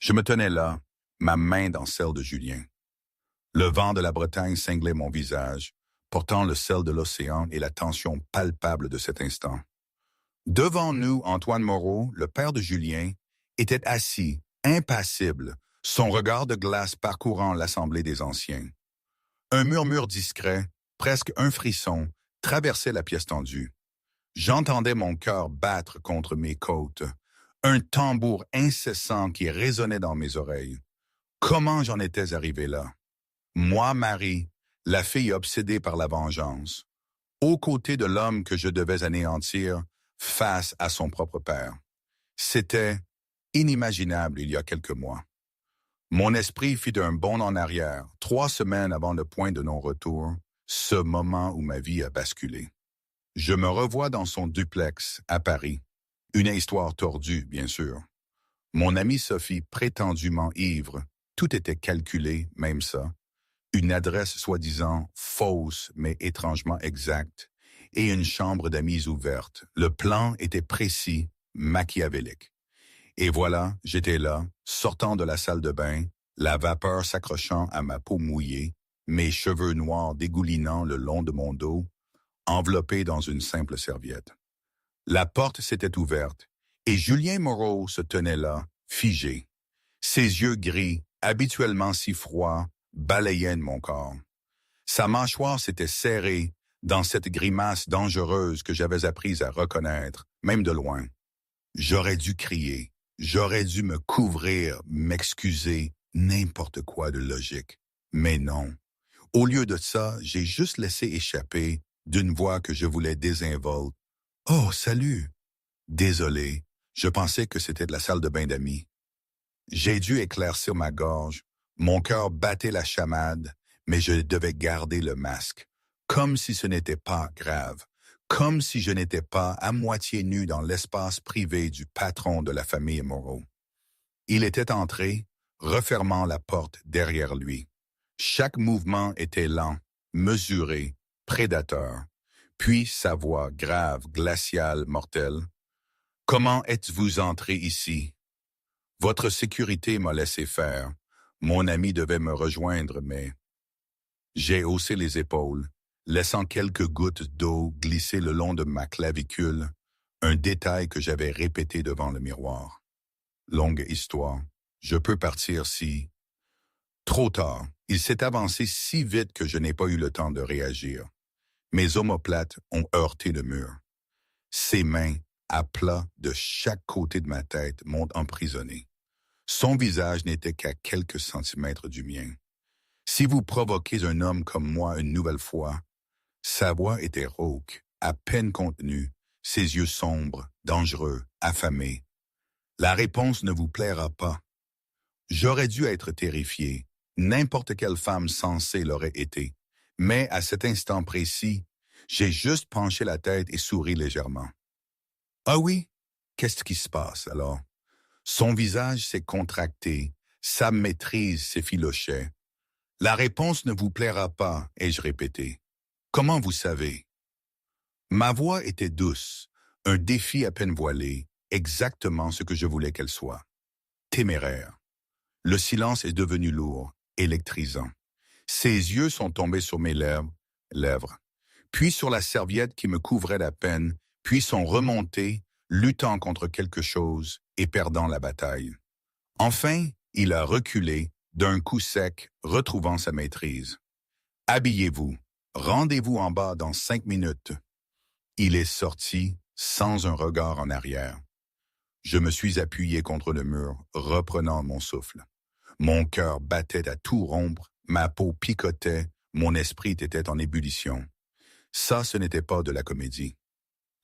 Je me tenais là, ma main dans celle de Julien. Le vent de la Bretagne cinglait mon visage, portant le sel de l'océan et la tension palpable de cet instant. Devant nous, Antoine Moreau, le père de Julien, était assis, impassible, son regard de glace parcourant l'assemblée des anciens. Un murmure discret, presque un frisson, traversait la pièce tendue. J'entendais mon cœur battre contre mes côtes, un tambour incessant qui résonnait dans mes oreilles. Comment j'en étais arrivé là? Moi, Marie, la fille obsédée par la vengeance, aux côtés de l'homme que je devais anéantir face à son propre père. C'était inimaginable il y a quelques mois. Mon esprit fit un bond en arrière, 3 semaines avant le point de non-retour, ce moment où ma vie a basculé. Je me revois dans son duplex à Paris. Une histoire tordue, bien sûr. Mon amie Sophie, prétendument ivre, tout était calculé, même ça. Une adresse soi-disant fausse, mais étrangement exacte, et une chambre d'amis ouverte. Le plan était précis, machiavélique. Et voilà, j'étais là, sortant de la salle de bain, la vapeur s'accrochant à ma peau mouillée, mes cheveux noirs dégoulinant le long de mon dos, enveloppé dans une simple serviette. La porte s'était ouverte, et Julien Moreau se tenait là, figé. Ses yeux gris, habituellement si froids, balayaient mon corps. Sa mâchoire s'était serrée dans cette grimace dangereuse que j'avais apprise à reconnaître, même de loin. J'aurais dû crier, j'aurais dû me couvrir, m'excuser, n'importe quoi de logique. Mais non. Au lieu de ça, j'ai juste laissé échapper, d'une voix que je voulais désinvolte. « Oh, salut! » Désolé, je pensais que c'était de la salle de bain d'amis. J'ai dû éclaircir ma gorge, mon cœur battait la chamade, mais je devais garder le masque, comme si ce n'était pas grave, comme si je n'étais pas à moitié nu dans l'espace privé du patron de la famille Moreau. Il était entré, refermant la porte derrière lui. Chaque mouvement était lent, mesuré, prédateur. Puis sa voix grave, glaciale, mortelle. « Comment êtes-vous entré ici? » Votre sécurité m'a laissé faire. Mon ami devait me rejoindre, mais... J'ai haussé les épaules, laissant quelques gouttes d'eau glisser le long de ma clavicule, un détail que j'avais répété devant le miroir. Longue histoire. Je peux partir si... Trop tard. Il s'est avancé si vite que je n'ai pas eu le temps de réagir. Mes omoplates ont heurté le mur. Ses mains, à plat de chaque côté de ma tête, m'ont emprisonné. Son visage n'était qu'à quelques centimètres du mien. Si vous provoquez un homme comme moi une nouvelle fois, sa voix était rauque, à peine contenue, ses yeux sombres, dangereux, affamés. La réponse ne vous plaira pas. J'aurais dû être terrifié. N'importe quelle femme sensée l'aurait été. Mais à cet instant précis, j'ai juste penché la tête et souri légèrement. « Ah oui? Qu'est-ce qui se passe alors? » Son visage s'est contracté, sa maîtrise s'effilochait. « La réponse ne vous plaira pas, » ai-je répété. « Comment vous savez? » Ma voix était douce, un défi à peine voilé, exactement ce que je voulais qu'elle soit. Téméraire. Le silence est devenu lourd, électrisant. Ses yeux sont tombés sur mes lèvres, puis sur la serviette qui me couvrait la peine, puis sont remontés, luttant contre quelque chose et perdant la bataille. Enfin, il a reculé, d'un coup sec, retrouvant sa maîtrise. « Habillez-vous. Rendez-vous en bas dans 5 minutes. » Il est sorti, sans un regard en arrière. Je me suis appuyé contre le mur, reprenant mon souffle. Mon cœur battait à tout rompre, ma peau picotait, mon esprit était en ébullition. Ça, ce n'était pas de la comédie.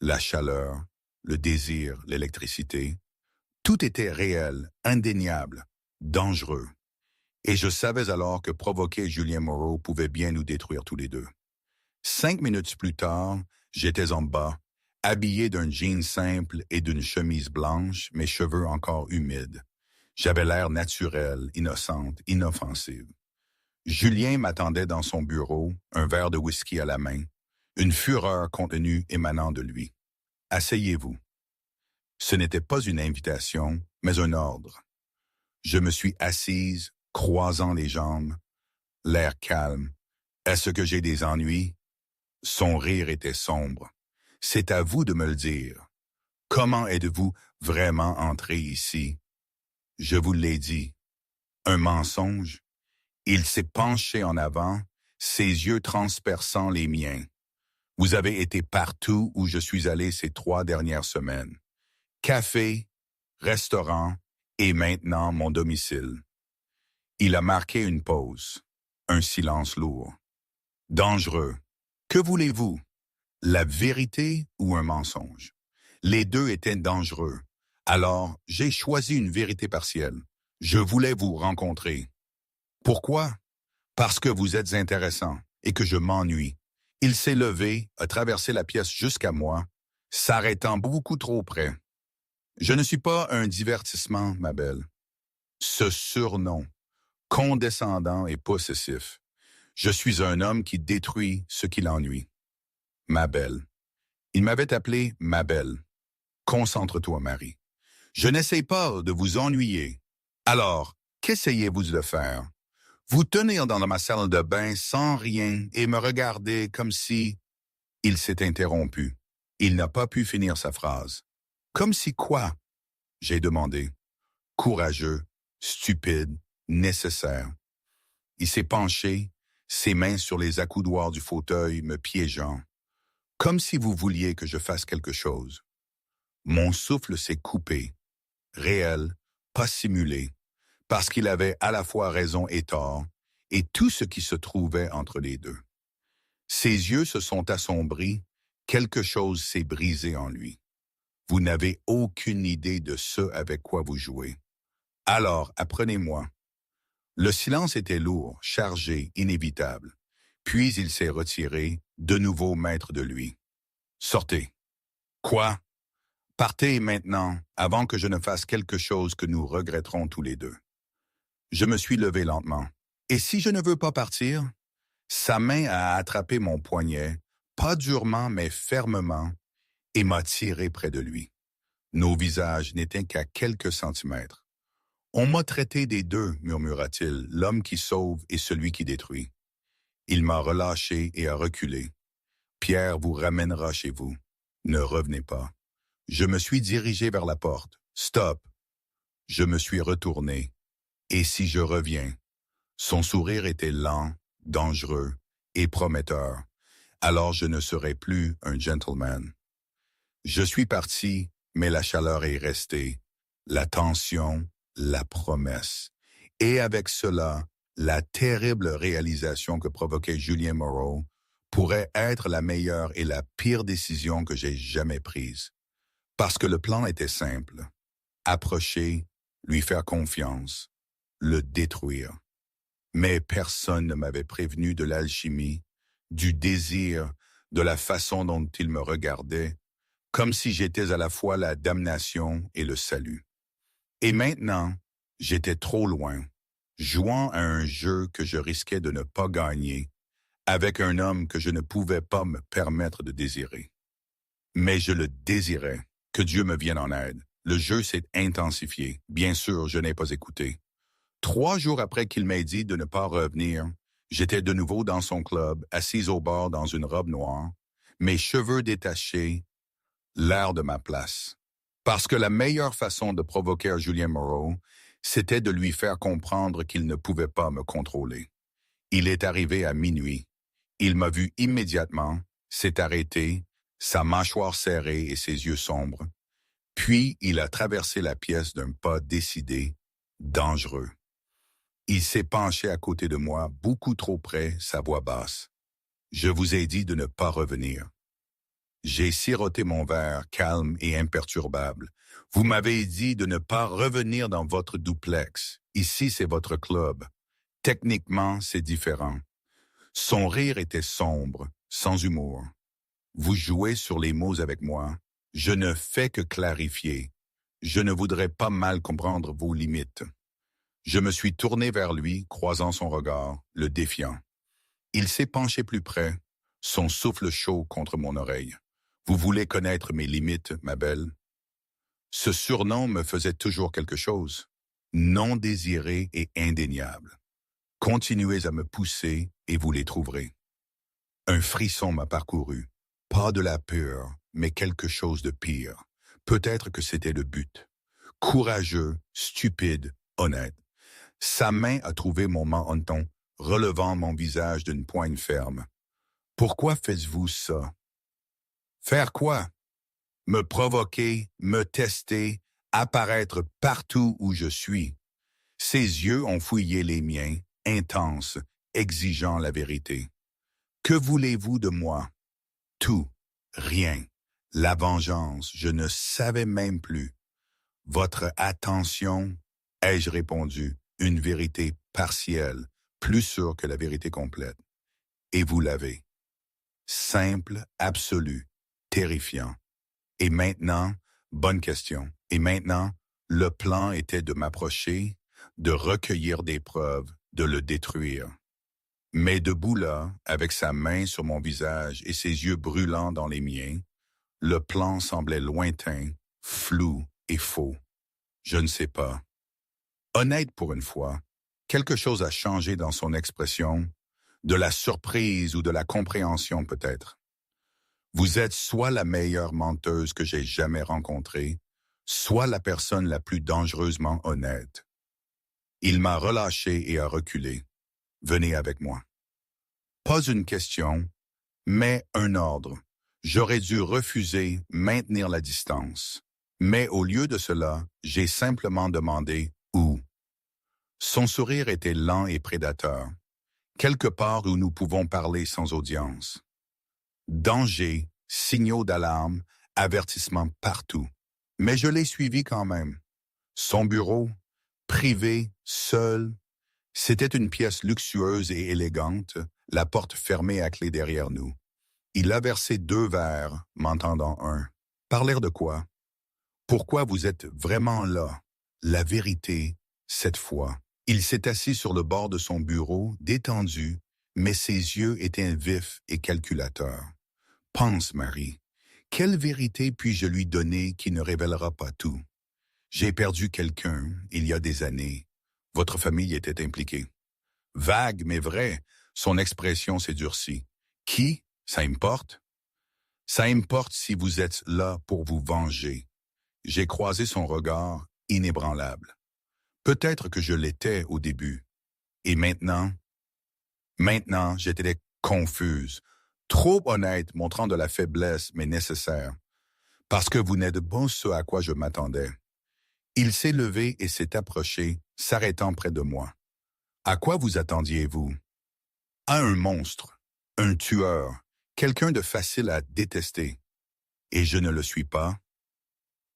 La chaleur, le désir, l'électricité, tout était réel, indéniable, dangereux. Et je savais alors que provoquer Julien Moreau pouvait bien nous détruire tous les deux. 5 minutes plus tard, j'étais en bas, habillé d'un jean simple et d'une chemise blanche, mes cheveux encore humides. J'avais l'air naturel, innocente, inoffensive. Julien m'attendait dans son bureau, un verre de whisky à la main, une fureur contenue émanant de lui. « Asseyez-vous. » Ce n'était pas une invitation, mais un ordre. Je me suis assise, croisant les jambes, l'air calme. Est-ce que j'ai des ennuis? Son rire était sombre. C'est à vous de me le dire. Comment êtes-vous vraiment entré ici? Je vous l'ai dit. Un mensonge? Il s'est penché en avant, ses yeux transperçant les miens. Vous avez été partout où je suis allé ces 3 dernières semaines. Café, restaurant et maintenant mon domicile. Il a marqué une pause, un silence lourd. Dangereux. Que voulez-vous? La vérité ou un mensonge? Les deux étaient dangereux. Alors, j'ai choisi une vérité partielle. Je voulais vous rencontrer. Pourquoi? Parce que vous êtes intéressant et que je m'ennuie. Il s'est levé, a traversé la pièce jusqu'à moi, s'arrêtant beaucoup trop près. Je ne suis pas un divertissement, ma belle. Ce surnom, condescendant et possessif. Je suis un homme qui détruit ce qui l'ennuie. Ma belle. Il m'avait appelé ma belle. Concentre-toi, Marie. Je n'essaie pas de vous ennuyer. Alors, qu'essayez-vous de faire? Vous tenir dans ma salle de bain sans rien et me regarder comme si... Il s'est interrompu. Il n'a pas pu finir sa phrase. Comme si quoi? J'ai demandé. Courageux, stupide, nécessaire. Il s'est penché, ses mains sur les accoudoirs du fauteuil me piégeant. Comme si vous vouliez que je fasse quelque chose. Mon souffle s'est coupé. Réel, pas simulé, parce qu'il avait à la fois raison et tort, et tout ce qui se trouvait entre les deux. Ses yeux se sont assombris, quelque chose s'est brisé en lui. Vous n'avez aucune idée de ce avec quoi vous jouez. Alors, apprenez-moi. Le silence était lourd, chargé, inévitable. Puis il s'est retiré, de nouveau maître de lui. Sortez. Quoi? Partez maintenant, avant que je ne fasse quelque chose que nous regretterons tous les deux. Je me suis levé lentement. Et si je ne veux pas partir? Sa main a attrapé mon poignet, pas durement mais fermement, et m'a tiré près de lui. Nos visages n'étaient qu'à quelques centimètres. On m'a traité des deux, murmura-t-il, l'homme qui sauve et celui qui détruit. Il m'a relâché et a reculé. Pierre vous ramènera chez vous. Ne revenez pas. Je me suis dirigé vers la porte. Stop. Je me suis retourné. Et si je reviens? Son sourire était lent, dangereux et prometteur. Alors je ne serai plus un gentleman. Je suis parti, mais la chaleur est restée. La tension, la promesse. Et avec cela, la terrible réalisation que provoquait Julien Moreau pourrait être la meilleure et la pire décision que j'ai jamais prise. Parce que le plan était simple. Approcher, lui faire confiance, le détruire. Mais personne ne m'avait prévenu de l'alchimie, du désir, de la façon dont il me regardait, comme si j'étais à la fois la damnation et le salut. Et maintenant, j'étais trop loin, jouant à un jeu que je risquais de ne pas gagner, avec un homme que je ne pouvais pas me permettre de désirer. Mais je le désirais, que Dieu me vienne en aide. Le jeu s'est intensifié. Bien sûr, je n'ai pas écouté. 3 jours après qu'il m'ait dit de ne pas revenir, j'étais de nouveau dans son club, assis au bord dans une robe noire, mes cheveux détachés, l'air de ma place. Parce que la meilleure façon de provoquer Julien Moreau, c'était de lui faire comprendre qu'il ne pouvait pas me contrôler. Il est arrivé à minuit. Il m'a vu immédiatement, s'est arrêté, sa mâchoire serrée et ses yeux sombres. Puis il a traversé la pièce d'un pas décidé, dangereux. Il s'est penché à côté de moi, beaucoup trop près, sa voix basse. Je vous ai dit de ne pas revenir. J'ai siroté mon verre, calme et imperturbable. Vous m'avez dit de ne pas revenir dans votre duplex. Ici, c'est votre club. Techniquement, c'est différent. Son rire était sombre, sans humour. Vous jouez sur les mots avec moi. Je ne fais que clarifier. Je ne voudrais pas mal comprendre vos limites. Je me suis tourné vers lui, croisant son regard, le défiant. Il s'est penché plus près, son souffle chaud contre mon oreille. Vous voulez connaître mes limites, ma belle? Ce surnom me faisait toujours quelque chose. non désirés et indéniables. Continuez à me pousser et vous les trouverez. Un frisson m'a parcouru. Pas de la peur, mais quelque chose de pire. Peut-être que c'était le but. Courageux, stupide, honnête. Sa main a trouvé mon menton, relevant mon visage d'une poigne ferme. Pourquoi faites-vous ça? Faire quoi? Me provoquer, me tester, apparaître partout où je suis. Ses yeux ont fouillé les miens, intenses, exigeant la vérité. Que voulez-vous de moi? Tout, rien. La vengeance, je ne savais même plus. Votre attention, ai-je répondu, une vérité partielle, plus sûre que la vérité complète. Et vous l'avez. Simple, absolu, terrifiant. Et maintenant, bonne question. Et maintenant, le plan était de m'approcher, de recueillir des preuves, de le détruire. Mais debout là, avec sa main sur mon visage et ses yeux brûlants dans les miens, le plan semblait lointain, flou et faux. Je ne sais pas. Honnête pour une fois, quelque chose a changé dans son expression, de la surprise ou de la compréhension peut-être. Vous êtes soit la meilleure menteuse que j'ai jamais rencontrée, soit la personne la plus dangereusement honnête. Il m'a relâché et a reculé. Venez avec moi. Pas une question, mais un ordre. J'aurais dû refuser, maintenir la distance. Mais au lieu de cela, j'ai simplement demandé « où ». Son sourire était lent et prédateur. Quelque part où nous pouvons parler sans audience. Danger, signaux d'alarme, avertissements partout. Mais je l'ai suivi quand même. Son bureau, privé, seul. C'était une pièce luxueuse et élégante, la porte fermée à clé derrière nous. Il a versé 2 verres, m'entendant un. Parler de quoi? Pourquoi vous êtes vraiment là? La vérité, cette fois. Il s'est assis sur le bord de son bureau, détendu, mais ses yeux étaient vifs et calculateurs. Pense, Marie, quelle vérité puis-je lui donner qui ne révélera pas tout? J'ai perdu quelqu'un, il y a des années. Votre famille était impliquée. Vague, mais vrai, son expression s'est durcie. Qui? Ça importe? Ça importe si vous êtes là pour vous venger. J'ai croisé son regard, inébranlable. Peut-être que je l'étais au début. Et maintenant? Maintenant, j'étais confuse. Trop honnête, montrant de la faiblesse, mais nécessaire. Parce que vous n'êtes pas ce à quoi je m'attendais. Il s'est levé et s'est approché, s'arrêtant près de moi. À quoi vous attendiez-vous? À un monstre, un tueur, quelqu'un de facile à détester. Et je ne le suis pas.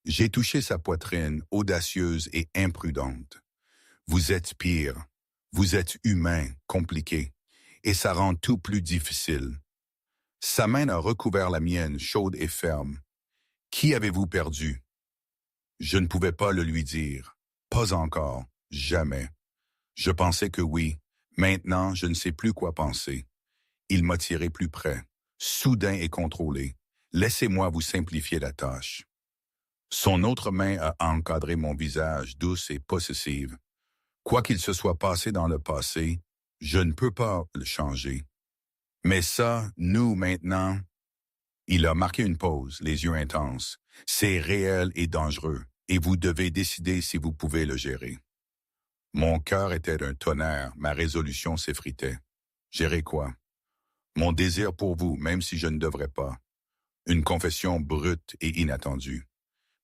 J'ai touché sa poitrine, audacieuse et imprudente. Vous êtes pire. Vous êtes humain, compliqué. Et ça rend tout plus difficile. Sa main a recouvert la mienne, chaude et ferme. Qui avez-vous perdu? Je ne pouvais pas le lui dire. Pas encore. Jamais. Je pensais que oui. Maintenant, je ne sais plus quoi penser. Il m'a tiré plus près. Soudain et contrôlé. Laissez-moi vous simplifier la tâche. Son autre main a encadré mon visage, douce et possessive. Quoi qu'il se soit passé dans le passé, je ne peux pas le changer. Mais ça, nous, maintenant... Il a marqué une pause, les yeux intenses. C'est réel et dangereux, et vous devez décider si vous pouvez le gérer. Mon cœur était un tonnerre, ma résolution s'effritait. Gérer quoi? Mon désir pour vous, même si je ne devrais pas. Une confession brute et inattendue.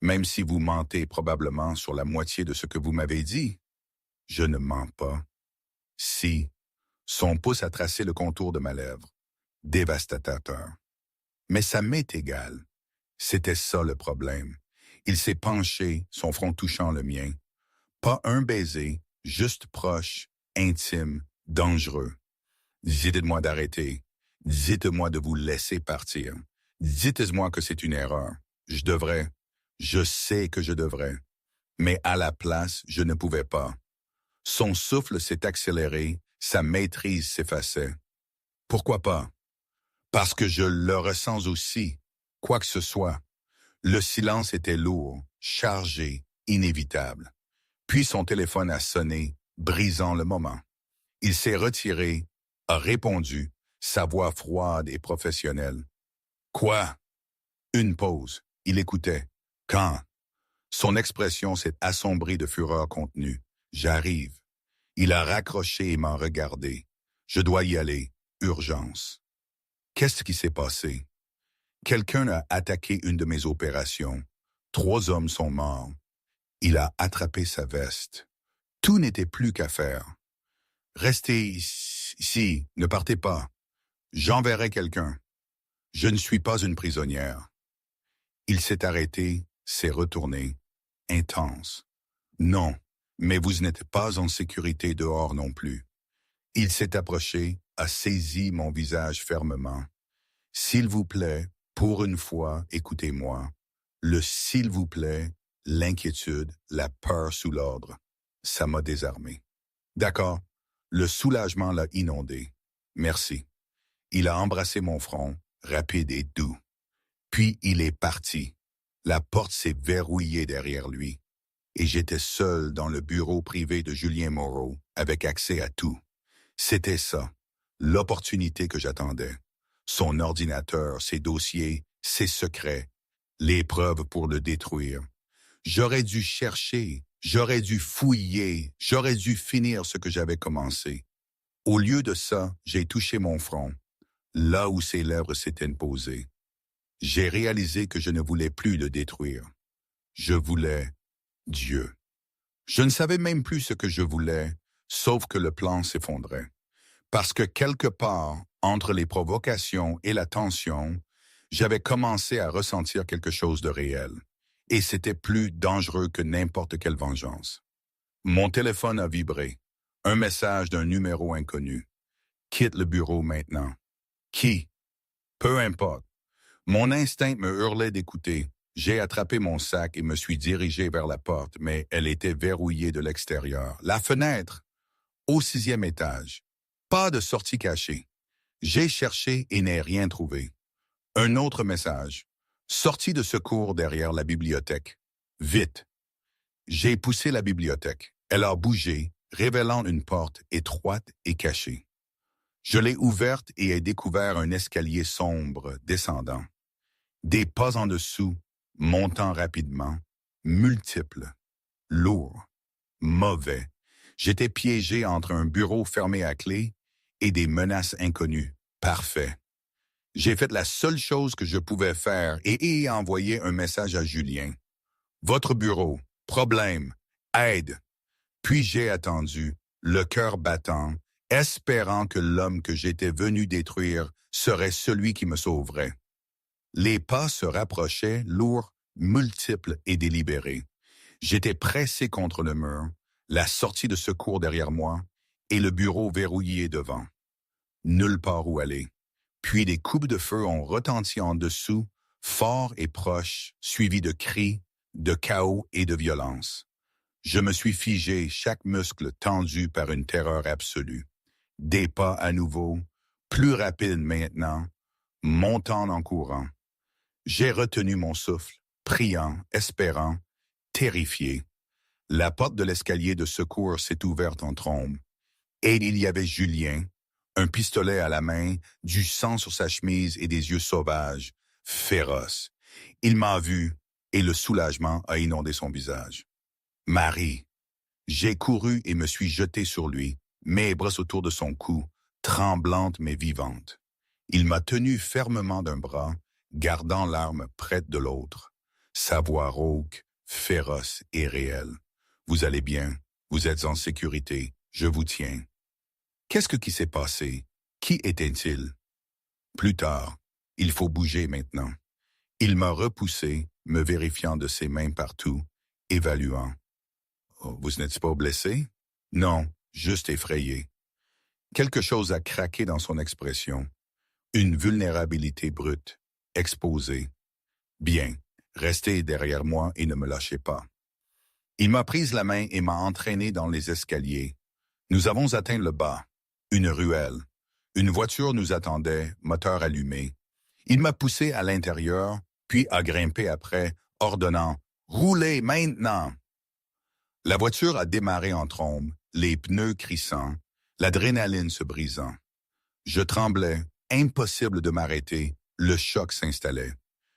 Même si vous mentez probablement sur la moitié de ce que vous m'avez dit. Je ne mens pas. Si. Son pouce a tracé le contour de ma lèvre. Dévastateur. Mais ça m'est égal. C'était ça le problème. Il s'est penché, son front touchant le mien. Pas un baiser, juste proche, intime, dangereux. Dites-moi d'arrêter. Dites-moi de vous laisser partir. Dites-moi que c'est une erreur. Je devrais. Je sais que je devrais. Mais à la place, je ne pouvais pas. Son souffle s'est accéléré, sa maîtrise s'effaçait. Pourquoi pas? Parce que je le ressens aussi, quoi que ce soit. Le silence était lourd, chargé, inévitable. Puis son téléphone a sonné, brisant le moment. Il s'est retiré, a répondu, sa voix froide et professionnelle. Quoi? Une pause. Il écoutait. Quand? Son expression s'est assombrie de fureur contenue. J'arrive. Il a raccroché et m'a regardé. Je dois y aller. Urgence. Qu'est-ce qui s'est passé? Quelqu'un a attaqué une de mes opérations. 3 hommes sont morts. Il a attrapé sa veste. Tout n'était plus qu'à faire. Restez ici, ne partez pas. J'enverrai quelqu'un. Je ne suis pas une prisonnière. Il s'est arrêté, s'est retourné. Intense. Non, mais vous n'êtes pas en sécurité dehors non plus. Il s'est approché, a saisi mon visage fermement. S'il vous plaît, pour une fois, écoutez-moi. Le s'il vous plaît, l'inquiétude, la peur sous l'ordre. Ça m'a désarmé. D'accord, le soulagement l'a inondé. Merci. Il a embrassé mon front, rapide et doux. Puis il est parti. La porte s'est verrouillée derrière lui. Et j'étais seul dans le bureau privé de Julien Moreau, avec accès à tout. C'était ça, l'opportunité que j'attendais. Son ordinateur, ses dossiers, ses secrets, les preuves pour le détruire. J'aurais dû chercher, j'aurais dû fouiller, j'aurais dû finir ce que j'avais commencé. Au lieu de ça, j'ai touché mon front, là où ses lèvres s'étaient posées. J'ai réalisé que je ne voulais plus le détruire. Je voulais Dieu. Je ne savais même plus ce que je voulais, sauf que le plan s'effondrait. Parce que quelque part, entre les provocations et la tension, j'avais commencé à ressentir quelque chose de réel. Et c'était plus dangereux que n'importe quelle vengeance. Mon téléphone a vibré. Un message d'un numéro inconnu. Quitte le bureau maintenant. Qui? Peu importe. Mon instinct me hurlait d'écouter. J'ai attrapé mon sac et me suis dirigé vers la porte, mais elle était verrouillée de l'extérieur. La fenêtre, au 6e étage. Pas de sortie cachée. J'ai cherché et n'ai rien trouvé. Un autre message. Sortie de secours derrière la bibliothèque. Vite. J'ai poussé la bibliothèque. Elle a bougé, révélant une porte étroite et cachée. Je l'ai ouverte et ai découvert un escalier sombre descendant. Des pas en dessous, montant rapidement, multiples, lourds, mauvais. J'étais piégé entre un bureau fermé à clé et des menaces inconnues. Parfait. J'ai fait la seule chose que je pouvais faire et ai envoyé un message à Julien. Votre bureau, problème, aide. Puis j'ai attendu, le cœur battant, espérant que l'homme que j'étais venu détruire serait celui qui me sauverait. Les pas se rapprochaient, lourds, multiples et délibérés. J'étais pressé contre le mur, la sortie de secours derrière moi et le bureau verrouillé devant. Nulle part où aller. Puis des coups de feu ont retenti en dessous, forts et proches, suivis de cris, de chaos et de violence. Je me suis figé, chaque muscle tendu par une terreur absolue. Des pas à nouveau, plus rapides maintenant, montant en courant. J'ai retenu mon souffle, priant, espérant, terrifié. La porte de l'escalier de secours s'est ouverte en trombe. Et il y avait Julien, un pistolet à la main, du sang sur sa chemise et des yeux sauvages, féroces. Il m'a vu et le soulagement a inondé son visage. Marie. J'ai couru et me suis jeté sur lui, mes bras autour de son cou, tremblante mais vivante. Il m'a tenu fermement d'un bras, gardant l'arme prête de l'autre. Sa voix rauque, féroce et réelle. Vous allez bien, vous êtes en sécurité, je vous tiens. Qu'est-ce qui s'est passé? Qui était-il? Plus tard, il faut bouger maintenant. Il m'a repoussé, me vérifiant de ses mains partout, évaluant. Oh, vous n'êtes pas blessé? Non, juste effrayé. Quelque chose a craqué dans son expression. Une vulnérabilité brute, exposée. Bien, restez derrière moi et ne me lâchez pas. Il m'a prise la main et m'a entraîné dans les escaliers. Nous avons atteint le bas, une ruelle. Une voiture nous attendait, moteur allumé. Il m'a poussé à l'intérieur, puis a grimpé après, ordonnant « Roulez maintenant !» La voiture a démarré en trombe, les pneus crissant, l'adrénaline se brisant. Je tremblais, impossible de m'arrêter, le choc s'installait.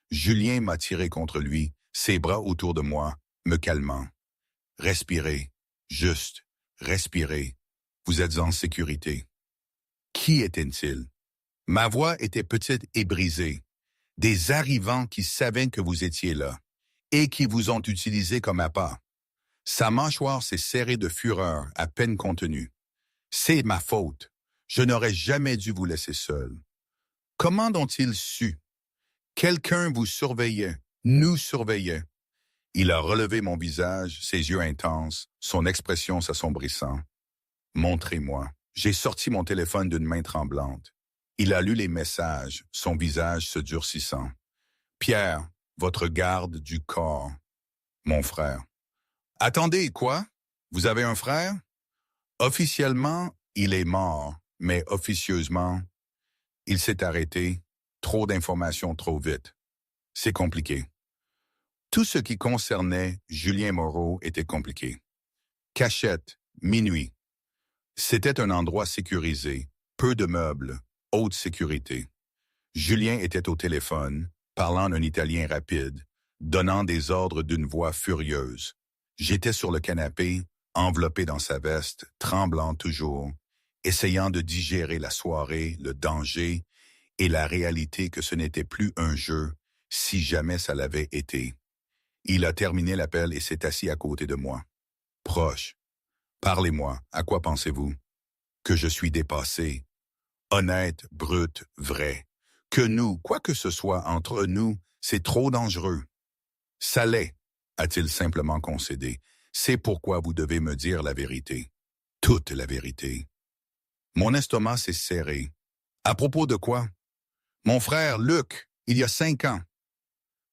Julien m'a tiré contre lui, ses bras autour de moi, me calmant. Respirez, juste, respirez. Vous êtes en sécurité. Qui était-il? Ma voix était petite et brisée. Des arrivants qui savaient que vous étiez là et qui vous ont utilisé comme appât. Sa mâchoire s'est serrée de fureur, à peine contenue. C'est ma faute. Je n'aurais jamais dû vous laisser seul. Comment ont-ils su? Quelqu'un vous surveillait, nous surveillait. Il a relevé mon visage, ses yeux intenses, son expression s'assombrissant. Montrez-moi. J'ai sorti mon téléphone d'une main tremblante. Il a lu les messages, son visage se durcissant. Pierre, votre garde du corps. Mon frère. Attendez, quoi? Vous avez un frère? Officiellement, il est mort, mais officieusement, il s'est arrêté. Trop d'informations trop vite. C'est compliqué. Tout ce qui concernait Julien Moreau était compliqué. Cachette, minuit. C'était un endroit sécurisé, peu de meubles, haute sécurité. Julien était au téléphone, parlant un italien rapide, donnant des ordres d'une voix furieuse. J'étais sur le canapé, enveloppé dans sa veste, tremblant toujours, essayant de digérer la soirée, le danger et la réalité que ce n'était plus un jeu, si jamais ça l'avait été. Il a terminé l'appel et s'est assis à côté de moi. Proche. Parlez-moi, à quoi pensez-vous? Que je suis dépassé. Honnête, brut, vrai. Que nous, quoi que ce soit entre nous, c'est trop dangereux. Ça l'est, a-t-il simplement concédé. C'est pourquoi vous devez me dire la vérité. Toute la vérité. Mon estomac s'est serré. À propos de quoi? Mon frère, Luc, il y a 5 ans.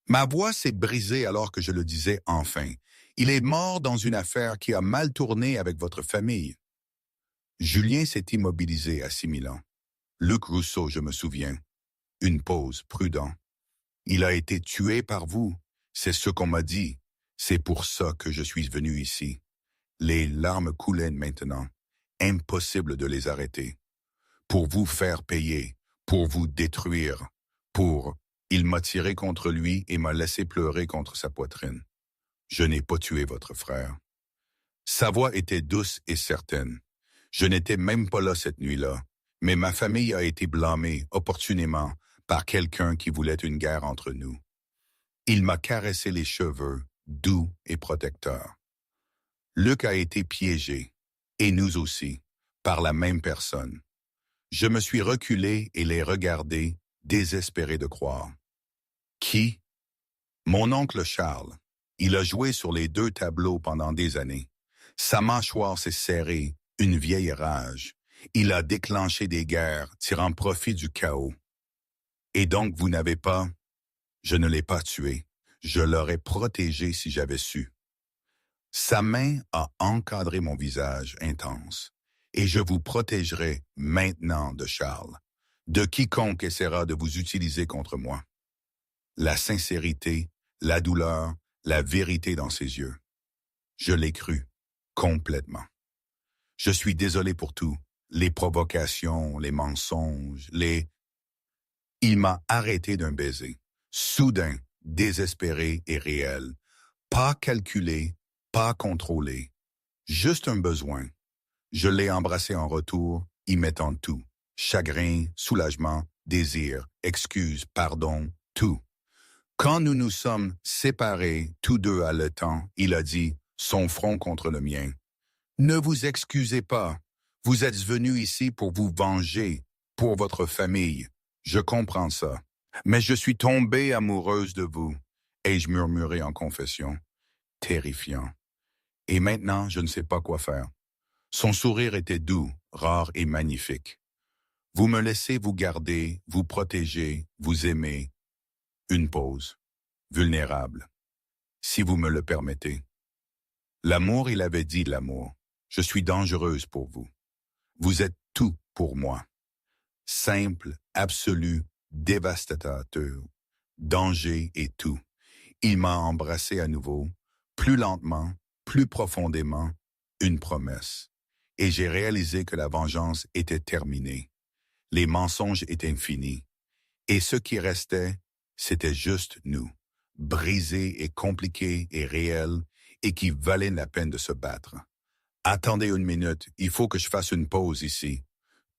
Ma voix s'est brisée alors que je le disais enfin. Il est mort dans une affaire qui a mal tourné avec votre famille. Julien s'est immobilisé, assimilant. Luc Rousseau, je me souviens. Une pause, prudent. Il a été tué par vous. C'est ce qu'on m'a dit. C'est pour ça que je suis venu ici. Les larmes coulaient maintenant. Impossible de les arrêter. Pour vous faire payer, pour vous détruire, pour... Il m'a tiré contre lui et m'a laissé pleurer contre sa poitrine. Je n'ai pas tué votre frère. Sa voix était douce et certaine. Je n'étais même pas là cette nuit-là, mais ma famille a été blâmée, opportunément, par quelqu'un qui voulait une guerre entre nous. Il m'a caressé les cheveux, doux et protecteurs. Luc a été piégé, et nous aussi, par la même personne. Je me suis reculé et les regardé, désespéré de croire. Qui? Mon oncle Charles. Il a joué sur les 2 tableaux pendant des années. Sa mâchoire s'est serrée, une vieille rage. Il a déclenché des guerres, tirant profit du chaos. Et donc vous n'avez pas... Je ne l'ai pas tué. Je l'aurais protégé si j'avais su. Sa main a encadré mon visage intense. Et je vous protégerai maintenant de Charles, de quiconque essaiera de vous utiliser contre moi. La sincérité, la douleur, la vérité dans ses yeux. Je l'ai cru, complètement. Je suis désolé pour tout, les provocations, les mensonges, les... Il m'a arrêté d'un baiser, soudain, désespéré et réel, pas calculé, pas contrôlé, juste un besoin. Je l'ai embrassé en retour, y mettant tout, chagrin, soulagement, désir, excuse, pardon, tout. Quand nous nous sommes séparés, tous deux haletants, il a dit, son front contre le mien. Ne vous excusez pas. Vous êtes venu ici pour vous venger, pour votre famille. Je comprends ça. Mais je suis tombée amoureuse de vous. Ai-je murmuré en confession. Terrifiant. Et maintenant, je ne sais pas quoi faire. Son sourire était doux, rare et magnifique. Vous me laissez vous garder, vous protéger, vous aimer. Une pause. Vulnérable. Si vous me le permettez. L'amour, il avait dit l'amour. Je suis dangereuse pour vous. Vous êtes tout pour moi. Simple, absolu, dévastateur, danger et tout. Il m'a embrassé à nouveau, plus lentement, plus profondément, une promesse. Et j'ai réalisé que la vengeance était terminée. Les mensonges étaient finis. Et ce qui restait, c'était juste nous, brisés et compliqués et réels, et qui valaient la peine de se battre. Attendez une minute, il faut que je fasse une pause ici.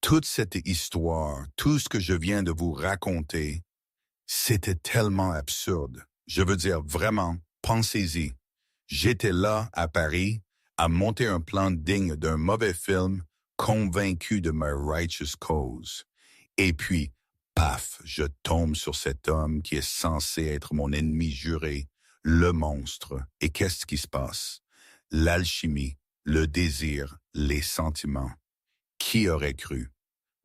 Toute cette histoire, tout ce que je viens de vous raconter, c'était tellement absurde. Je veux dire, vraiment, pensez-y. J'étais là, à Paris, à monter un plan digne d'un mauvais film, convaincu de ma righteous cause. Et puis, paf, je tombe sur cet homme qui est censé être mon ennemi juré, le monstre. Et qu'est-ce qui se passe? L'alchimie, le désir, les sentiments. Qui aurait cru?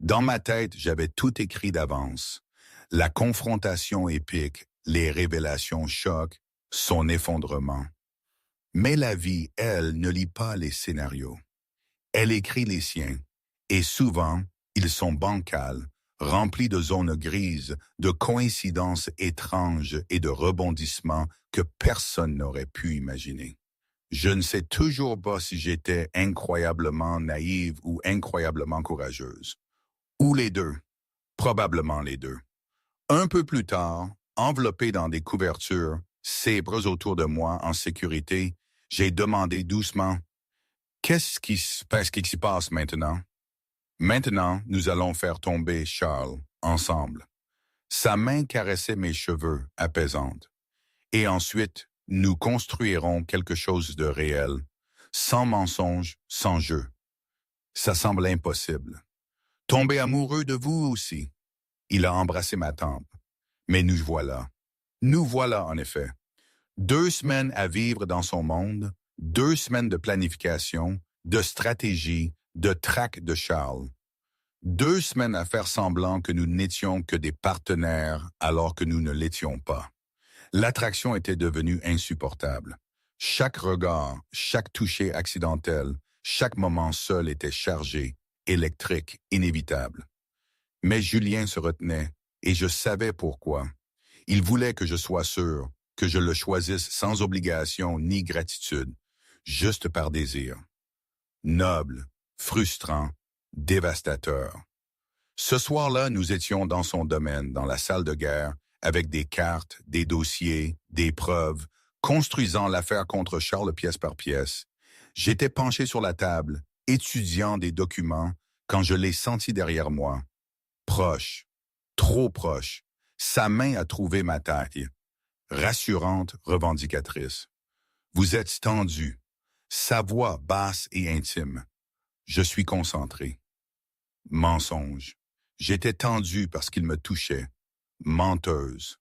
Dans ma tête, j'avais tout écrit d'avance. La confrontation épique, les révélations chocs, son effondrement. Mais la vie, elle, ne lit pas les scénarios. Elle écrit les siens. Et souvent, ils sont bancals, remplis de zones grises, de coïncidences étranges et de rebondissements que personne n'aurait pu imaginer. Je ne sais toujours pas si j'étais incroyablement naïve ou incroyablement courageuse. Ou les deux. Probablement les deux. Un peu plus tard, enveloppé dans des couvertures, sèbres autour de moi en sécurité, j'ai demandé doucement « Qu'est-ce qui s'y passe maintenant? » Maintenant, nous allons faire tomber Charles, ensemble. Sa main caressait mes cheveux, apaisante. Et ensuite, nous construirons quelque chose de réel, sans mensonge, sans jeu. Ça semble impossible. Tomber amoureux de vous aussi. Il a embrassé ma tempe. Mais nous voilà. Nous voilà, en effet. 2 semaines à vivre dans son monde, 2 semaines de planification, de stratégie, de traque de Charles. 2 semaines à faire semblant que nous n'étions que des partenaires alors que nous ne l'étions pas. L'attraction était devenue insupportable. Chaque regard, chaque toucher accidentel, chaque moment seul était chargé, électrique, inévitable. Mais Julien se retenait, et je savais pourquoi. Il voulait que je sois sûr, que je le choisisse sans obligation ni gratitude, juste par désir. Noble, frustrant, dévastateur. Ce soir-là, nous étions dans son domaine, dans la salle de guerre, avec des cartes, des dossiers, des preuves, construisant l'affaire contre Charles pièce par pièce. J'étais penché sur la table, étudiant des documents, quand je l'ai senti derrière moi. Proche, trop proche, sa main a trouvé ma taille. Rassurante, revendicatrice. Vous êtes tendu, sa voix basse et intime. Je suis concentré. Mensonge. J'étais tendu parce qu'il me touchait. Menteuse.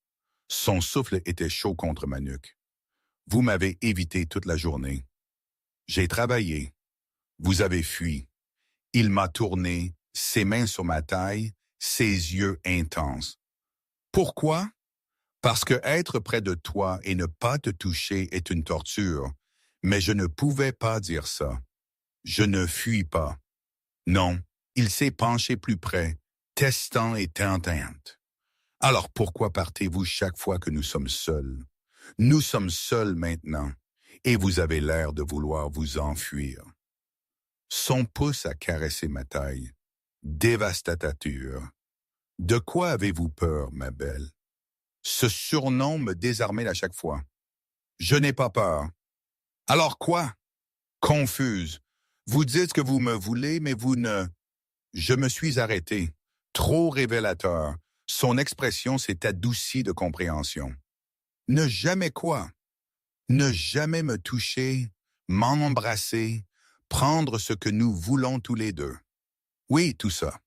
Son souffle était chaud contre ma nuque. Vous m'avez évité toute la journée. J'ai travaillé. Vous avez fui. Il m'a tourné, ses mains sur ma taille, ses yeux intenses. Pourquoi? Parce que être près de toi et ne pas te toucher est une torture. Mais je ne pouvais pas dire ça. Je ne fuis pas. Non, il s'est penché plus près, testant et tentant. Alors pourquoi partez-vous chaque fois que nous sommes seuls? Nous sommes seuls maintenant, et vous avez l'air de vouloir vous enfuir. Son pouce a caressé ma taille. Dévastateur. De quoi avez-vous peur, ma belle? Ce surnom me désarmait à chaque fois. Je n'ai pas peur. Alors quoi? Confuse. Vous dites que vous me voulez, mais vous ne... Je me suis arrêté. Trop révélateur. Son expression s'est adoucie de compréhension. Ne jamais quoi? Ne jamais me toucher, m'embrasser, prendre ce que nous voulons tous les deux. Oui, tout ça.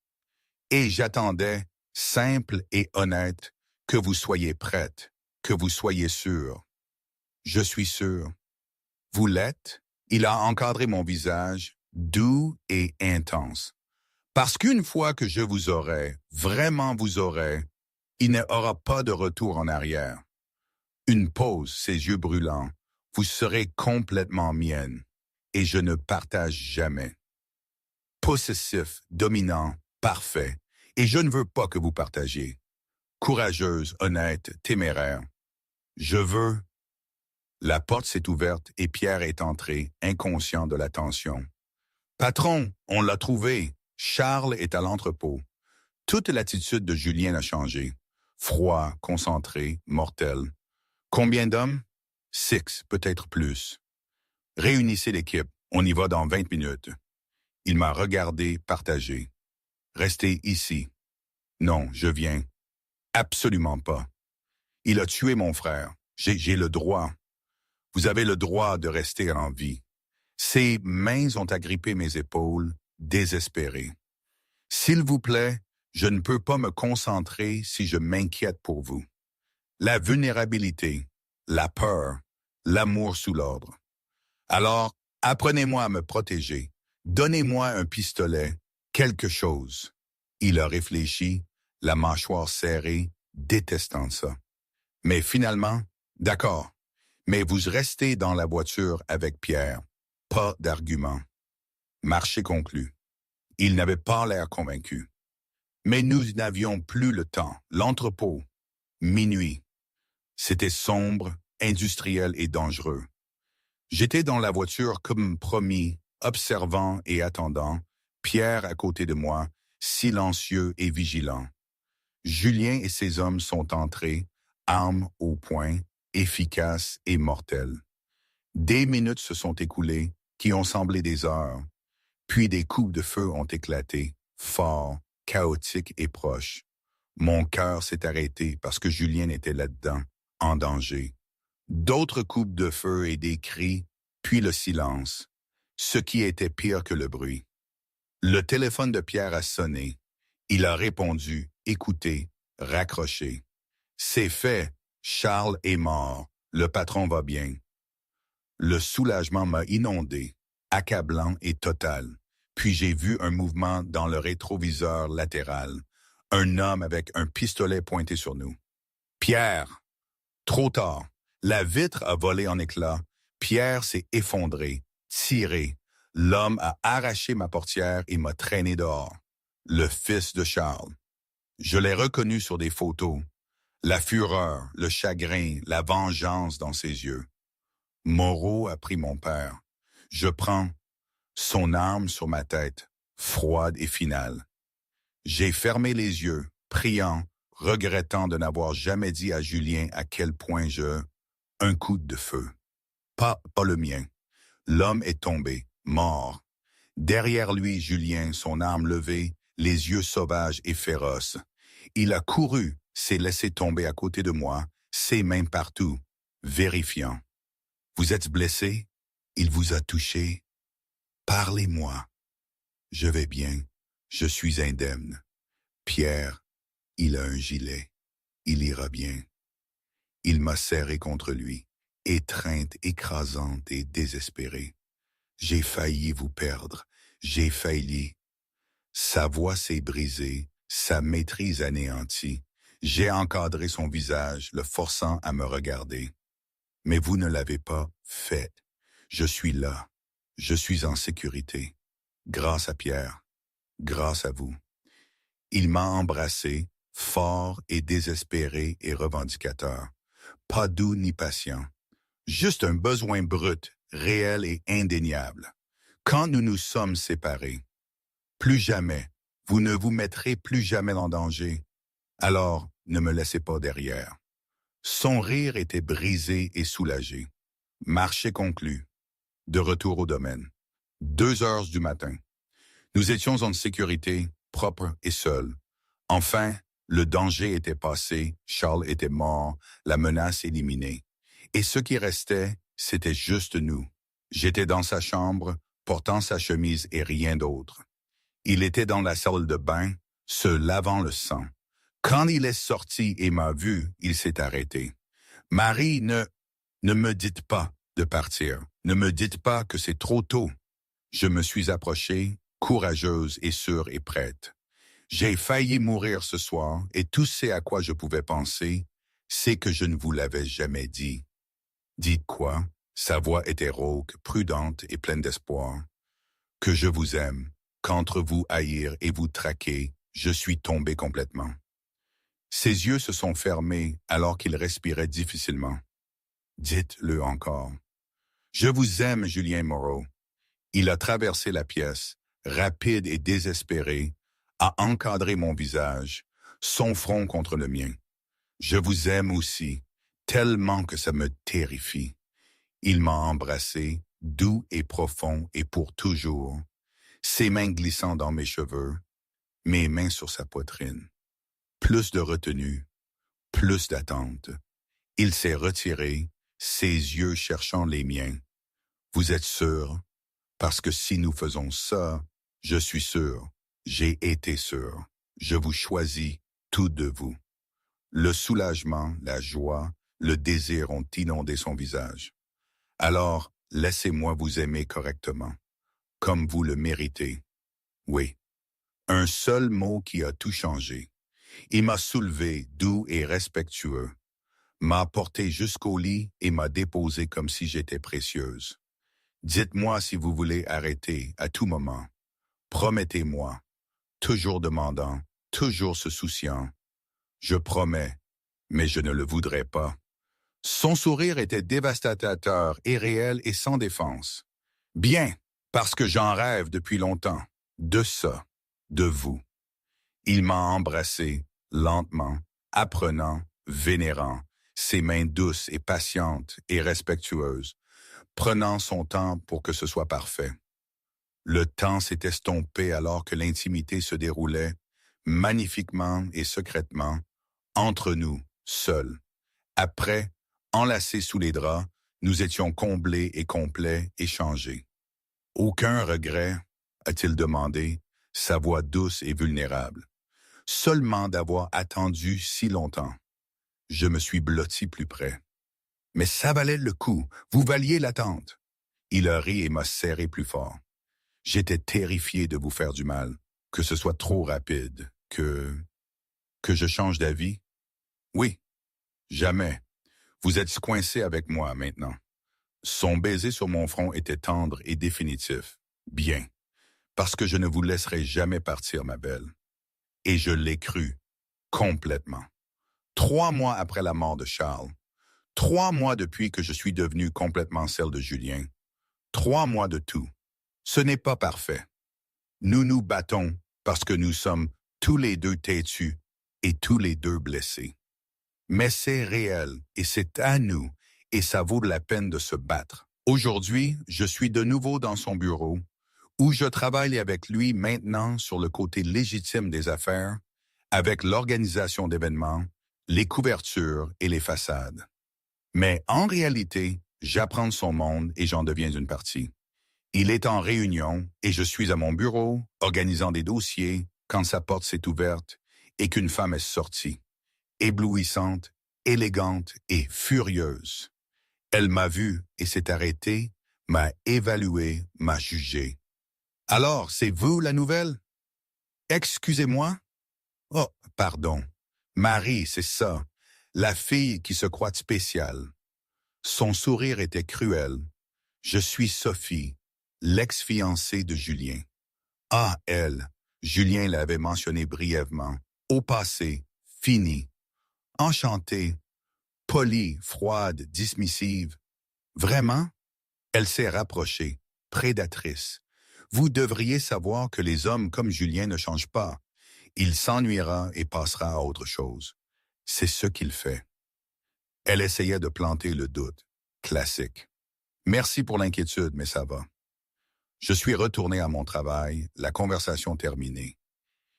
Et j'attendais, simple et honnête, que vous soyez prête, que vous soyez sûre. Je suis sûr. Vous l'êtes? Il a encadré mon visage, doux et intense. Parce qu'une fois que je vous aurai, vraiment vous aurai, il n'y aura pas de retour en arrière. Une pause, ses yeux brûlants, vous serez complètement mienne, et je ne partage jamais. Possessif, dominant, parfait, et je ne veux pas que vous partagiez. Courageuse, honnête, téméraire. Je veux La porte s'est ouverte et Pierre est entré, inconscient de la tension. « Patron, on l'a trouvé. Charles est à l'entrepôt. » Toute l'attitude de Julien a changé. Froid, concentré, mortel. « Combien d'hommes? » « 6, peut-être plus. »« Réunissez l'équipe. On y va dans 20 minutes. » Il m'a regardé, partagé. « Restez ici. »« Non, je viens. »« Absolument pas. »« Il a tué mon frère. J'ai le droit. »« Vous avez le droit de rester en vie. » Ses mains ont agrippé mes épaules, désespérées. « S'il vous plaît, je ne peux pas me concentrer si je m'inquiète pour vous. » La vulnérabilité, la peur, l'amour sous l'ordre. Alors, apprenez-moi à me protéger. Donnez-moi un pistolet, quelque chose. Il a réfléchi, la mâchoire serrée, détestant ça. Mais finalement, d'accord. Mais vous restez dans la voiture avec Pierre. Pas d'argument. Marché conclu. Il n'avait pas l'air convaincu. Mais nous n'avions plus le temps. L'entrepôt. Minuit. C'était sombre, industriel et dangereux. J'étais dans la voiture comme promis, observant et attendant, Pierre à côté de moi, silencieux et vigilant. Julien et ses hommes sont entrés, armes au poing, efficaces et mortelles. Des minutes se sont écoulées, qui ont semblé des heures, puis des coups de feu ont éclaté, forts, chaotiques et proches. Mon cœur s'est arrêté parce que Julien était là-dedans, en danger. D'autres coups de feu et des cris, puis le silence, ce qui était pire que le bruit. Le téléphone de Pierre a sonné. Il a répondu, écouté, raccroché. C'est fait, Charles est mort, le patron va bien. Le soulagement m'a inondé, accablant et total. Puis j'ai vu un mouvement dans le rétroviseur latéral. Un homme avec un pistolet pointé sur nous. Pierre! Trop tard. La vitre a volé en éclats. Pierre s'est effondré, tiré. L'homme a arraché ma portière et m'a traîné dehors. Le fils de Charles. Je l'ai reconnu sur des photos. La fureur, le chagrin, la vengeance dans ses yeux. Moreau a pris mon père. Je prends son arme sur ma tête, froide et finale. J'ai fermé les yeux, priant, regrettant de n'avoir jamais dit à Julien à quel point un coup de feu. Pas le mien. L'homme est tombé, mort. Derrière lui, Julien, son arme levée, les yeux sauvages et féroces. Il a couru, s'est laissé tomber à côté de moi, ses mains partout, vérifiant. Vous êtes blessé? Il vous a touché? Parlez-moi. Je vais bien. Je suis indemne. Pierre, il a un gilet. Il ira bien. Il m'a serré contre lui, étreinte, écrasante et désespérée. J'ai failli vous perdre. J'ai failli. Sa voix s'est brisée, sa maîtrise anéantie. J'ai encadré son visage, le forçant à me regarder. Mais vous ne l'avez pas fait. Je suis là. Je suis en sécurité. Grâce à Pierre. Grâce à vous. Il m'a embrassé, fort et désespéré et revendicateur. Pas doux ni patient. Juste un besoin brut, réel et indéniable. Quand nous nous sommes séparés, plus jamais, vous ne vous mettrez plus jamais en danger. Alors, ne me laissez pas derrière. Son rire était brisé et soulagé. Marché conclu. De retour au domaine. 2 heures du matin. Nous étions en sécurité, propres et seuls. Enfin, le danger était passé, Charles était mort, la menace éliminée. Et ce qui restait, c'était juste nous. J'étais dans sa chambre, portant sa chemise et rien d'autre. Il était dans la salle de bain, se lavant le sang. Quand il est sorti et m'a vu, il s'est arrêté. Marie, ne me dites pas de partir. Ne me dites pas que c'est trop tôt. Je me suis approchée, courageuse et sûre et prête. J'ai failli mourir ce soir et tout ce à quoi je pouvais penser, c'est que je ne vous l'avais jamais dit. Dites quoi? Sa voix était rauque, prudente et pleine d'espoir. Que je vous aime, qu'entre vous haïr et vous traquer, je suis tombé complètement. Ses yeux se sont fermés alors qu'il respirait difficilement. Dites-le encore. Je vous aime, Julien Moreau. Il a traversé la pièce, rapide et désespéré, a encadré mon visage, son front contre le mien. Je vous aime aussi, tellement que ça me terrifie. Il m'a embrassé, doux et profond et pour toujours, ses mains glissant dans mes cheveux, mes mains sur sa poitrine. Plus de retenue, plus d'attente. Il s'est retiré, ses yeux cherchant les miens. Vous êtes sûr? Parce que si nous faisons ça, je suis sûr, j'ai été sûr. Je vous choisis, tous de vous. Le soulagement, la joie, le désir ont inondé son visage. Alors, laissez-moi vous aimer correctement, comme vous le méritez. Oui, un seul mot qui a tout changé. Il m'a soulevé, doux et respectueux, m'a porté jusqu'au lit et m'a déposé comme si j'étais précieuse. Dites-moi si vous voulez arrêter à tout moment. Promettez-moi, toujours demandant, toujours se souciant. Je promets, mais je ne le voudrais pas. Son sourire était dévastateur et réel et sans défense. Bien, parce que j'en rêve depuis longtemps. De ça, de vous. Il m'a embrassé, lentement, apprenant, vénérant, ses mains douces et patientes et respectueuses, prenant son temps pour que ce soit parfait. Le temps s'est estompé alors que l'intimité se déroulait, magnifiquement et secrètement, entre nous, seuls. Après, enlacés sous les draps, nous étions comblés et complets, échangés. Aucun regret, a-t-il demandé, sa voix douce et vulnérable. Seulement d'avoir attendu si longtemps. Je me suis blotti plus près. Mais ça valait le coup, vous valiez l'attente. Il a ri et m'a serré plus fort. J'étais terrifié de vous faire du mal, que ce soit trop rapide, que je change d'avis. Oui, jamais. Vous êtes coincé avec moi maintenant. Son baiser sur mon front était tendre et définitif. Bien, parce que je ne vous laisserai jamais partir, ma belle. Et je l'ai cru, complètement. 3 mois après la mort de Charles, 3 mois depuis que je suis devenue complètement celle de Julien, 3 mois de tout. Ce n'est pas parfait. Nous nous battons parce que nous sommes tous les deux têtus et tous les deux blessés. Mais c'est réel et c'est à nous et ça vaut la peine de se battre. Aujourd'hui, je suis de nouveau dans son bureau où je travaille avec lui maintenant sur le côté légitime des affaires, avec l'organisation d'événements, les couvertures et les façades. Mais en réalité, j'apprends de son monde et j'en deviens une partie. Il est en réunion et je suis à mon bureau, organisant des dossiers, quand sa porte s'est ouverte et qu'une femme est sortie, éblouissante, élégante et furieuse. Elle m'a vu et s'est arrêtée, m'a évalué, m'a jugé. Alors, c'est vous la nouvelle? Excusez-moi? Oh, pardon. Marie, c'est ça. La fille qui se croit spéciale. Son sourire était cruel. Je suis Sophie, l'ex-fiancée de Julien. Ah, elle, Julien l'avait mentionné brièvement. Au passé, fini. Enchantée, polie, froide, dismissive. Vraiment? Elle s'est rapprochée, prédatrice. Vous devriez savoir que les hommes comme Julien ne changent pas. Il s'ennuiera et passera à autre chose. C'est ce qu'il fait. Elle essayait de planter le doute. Classique. Merci pour l'inquiétude, mais ça va. Je suis retourné à mon travail, la conversation terminée.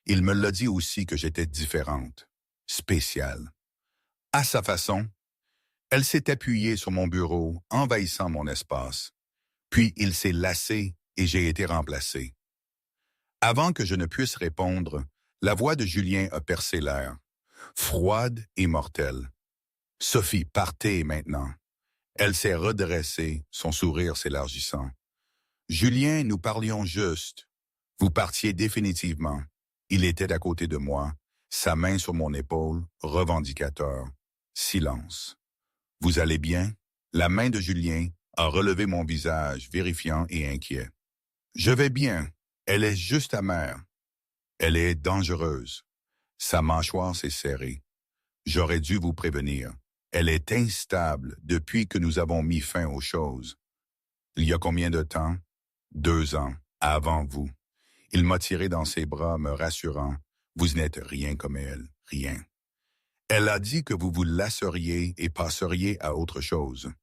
Il me l'a dit aussi que j'étais différente, spéciale. À sa façon, elle s'est appuyée sur mon bureau, envahissant mon espace. Puis il s'est lassé et j'ai été remplacé. Avant que je ne puisse répondre, la voix de Julien a percé l'air, froide et mortelle. « Sophie, partez maintenant. » Elle s'est redressée, son sourire s'élargissant. « Julien, nous parlions juste. Vous partiez définitivement. » Il était à côté de moi, sa main sur mon épaule, revendicateur. Silence. « Vous allez bien? » La main de Julien a relevé mon visage, vérifiant et inquiet. « Je vais bien. Elle est juste amère. Elle est dangereuse. » Sa mâchoire s'est serrée. « J'aurais dû vous prévenir. Elle est instable depuis que nous avons mis fin aux choses. Il y a combien de temps? 2 ans, avant vous. Il m'a tiré dans ses bras, me rassurant. Vous n'êtes rien comme elle, rien. Elle a dit que vous vous lasseriez et passeriez à autre chose.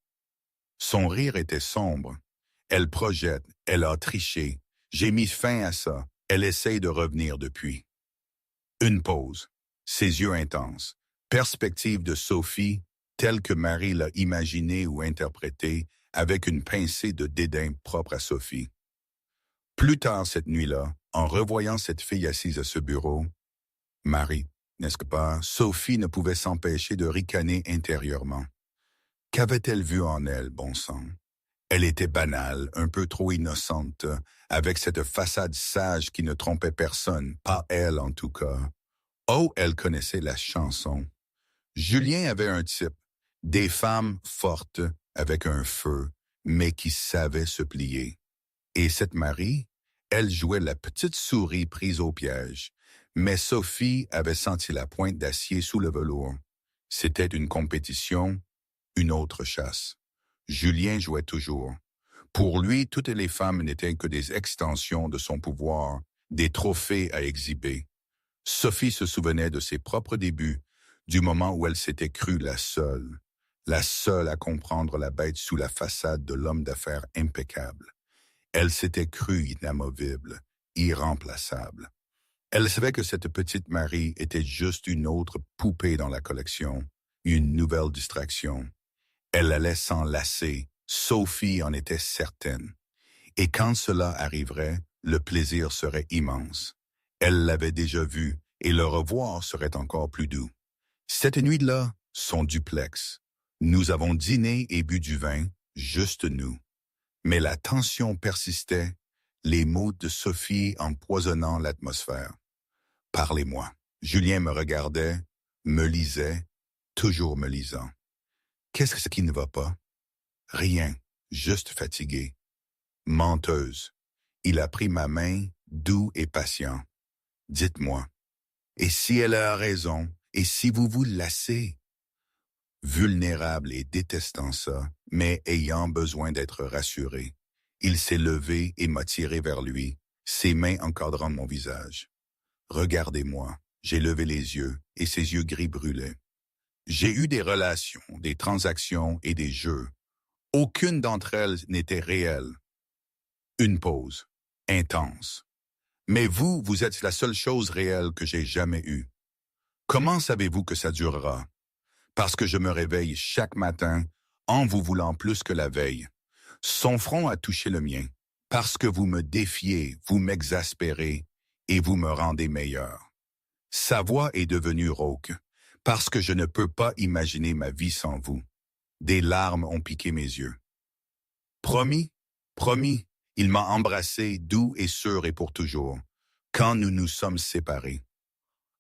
Son rire était sombre. Elle projette, elle a triché. J'ai mis fin à ça. Elle essaye de revenir depuis. Une pause. Ses yeux intenses. Perspective de Sophie, telle que Marie l'a imaginée ou interprétée, avec une pincée de dédain propre à Sophie. Plus tard cette nuit-là, en revoyant cette fille assise à ce bureau, Marie, n'est-ce pas, Sophie ne pouvait s'empêcher de ricaner intérieurement. Qu'avait-elle vu en elle, bon sang? Elle était banale, un peu trop innocente, avec cette façade sage qui ne trompait personne, pas elle en tout cas. Oh, elle connaissait la chanson. Julien avait un type, des femmes fortes, avec un feu, mais qui savaient se plier. Et cette Marie, elle jouait la petite souris prise au piège. Mais Sophie avait senti la pointe d'acier sous le velours. C'était une compétition, une autre chasse. Julien jouait toujours. Pour lui, toutes les femmes n'étaient que des extensions de son pouvoir, des trophées à exhiber. Sophie se souvenait de ses propres débuts, du moment où elle s'était crue la seule à comprendre la bête sous la façade de l'homme d'affaires impeccable. Elle s'était crue inamovible, irremplaçable. Elle savait que cette petite Marie était juste une autre poupée dans la collection, une nouvelle distraction. Elle allait s'en lasser, Sophie en était certaine. Et quand cela arriverait, le plaisir serait immense. Elle l'avait déjà vu, et le revoir serait encore plus doux. Cette nuit-là, son duplex. Nous avons dîné et bu du vin, juste nous. Mais la tension persistait, les mots de Sophie empoisonnant l'atmosphère. « Parlez-moi ». Julien me regardait, me lisait, toujours me lisant. Qu'est-ce qui ne va pas? Rien, juste fatigué. Menteuse. Il a pris ma main, doux et patient. Dites-moi, et si elle a raison, et si vous vous lassez? Vulnérable et détestant ça, mais ayant besoin d'être rassuré, il s'est levé et m'a tiré vers lui, ses mains encadrant mon visage. Regardez-moi, j'ai levé les yeux, et ses yeux gris brûlaient. J'ai eu des relations, des transactions et des jeux. Aucune d'entre elles n'était réelle. Une pause, intense. Mais vous êtes la seule chose réelle que j'ai jamais eue. Comment savez-vous que ça durera? Parce que je me réveille chaque matin en vous voulant plus que la veille. Son front a touché le mien. Parce que vous me défiez, vous m'exaspérez et vous me rendez meilleur. Sa voix est devenue rauque. Parce que je ne peux pas imaginer ma vie sans vous. Des larmes ont piqué mes yeux. Promis, promis, il m'a embrassé doux et sûr et pour toujours, quand nous nous sommes séparés.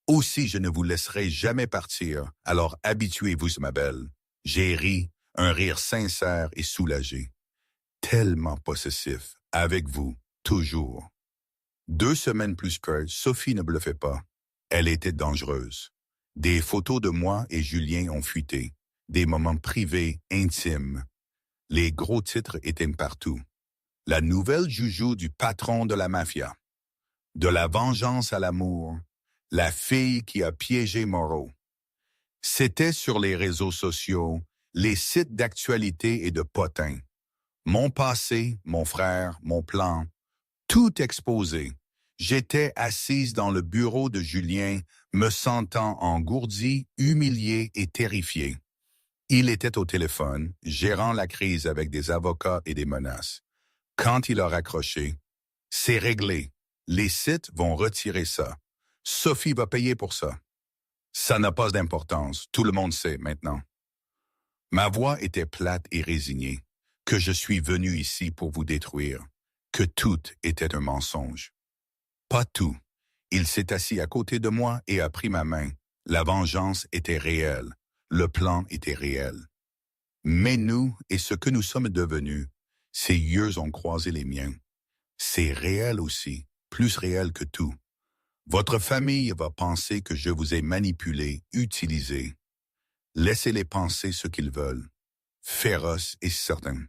Aussi je ne vous laisserai jamais partir, alors habituez-vous, ma belle. J'ai ri, un rire sincère et soulagé. Tellement possessif, avec vous, toujours. 2 semaines plus que Sophie ne bluffait pas. Elle était dangereuse. Des photos de moi et Julien ont fuité. Des moments privés, intimes. Les gros titres étaient partout. La nouvelle joujou du patron de la mafia. De la vengeance à l'amour. La fille qui a piégé Moreau. C'était sur les réseaux sociaux, les sites d'actualité et de potins. Mon passé, mon frère, mon plan, tout exposé. J'étais assise dans le bureau de Julien, me sentant engourdie, humiliée et terrifiée. Il était au téléphone, gérant la crise avec des avocats et des menaces. Quand il a raccroché, « C'est réglé. Les sites vont retirer ça. Sophie va payer pour ça. » Ça n'a pas d'importance, tout le monde sait maintenant. Ma voix était plate et résignée, que je suis venu ici pour vous détruire, que tout était un mensonge. Pas tout. Il s'est assis à côté de moi et a pris ma main. La vengeance était réelle. Le plan était réel. Mais nous et ce que nous sommes devenus, ses yeux ont croisé les miens. C'est réel aussi, plus réel que tout. Votre famille va penser que je vous ai manipulé, utilisé. Laissez-les penser ce qu'ils veulent. Féroce et certain.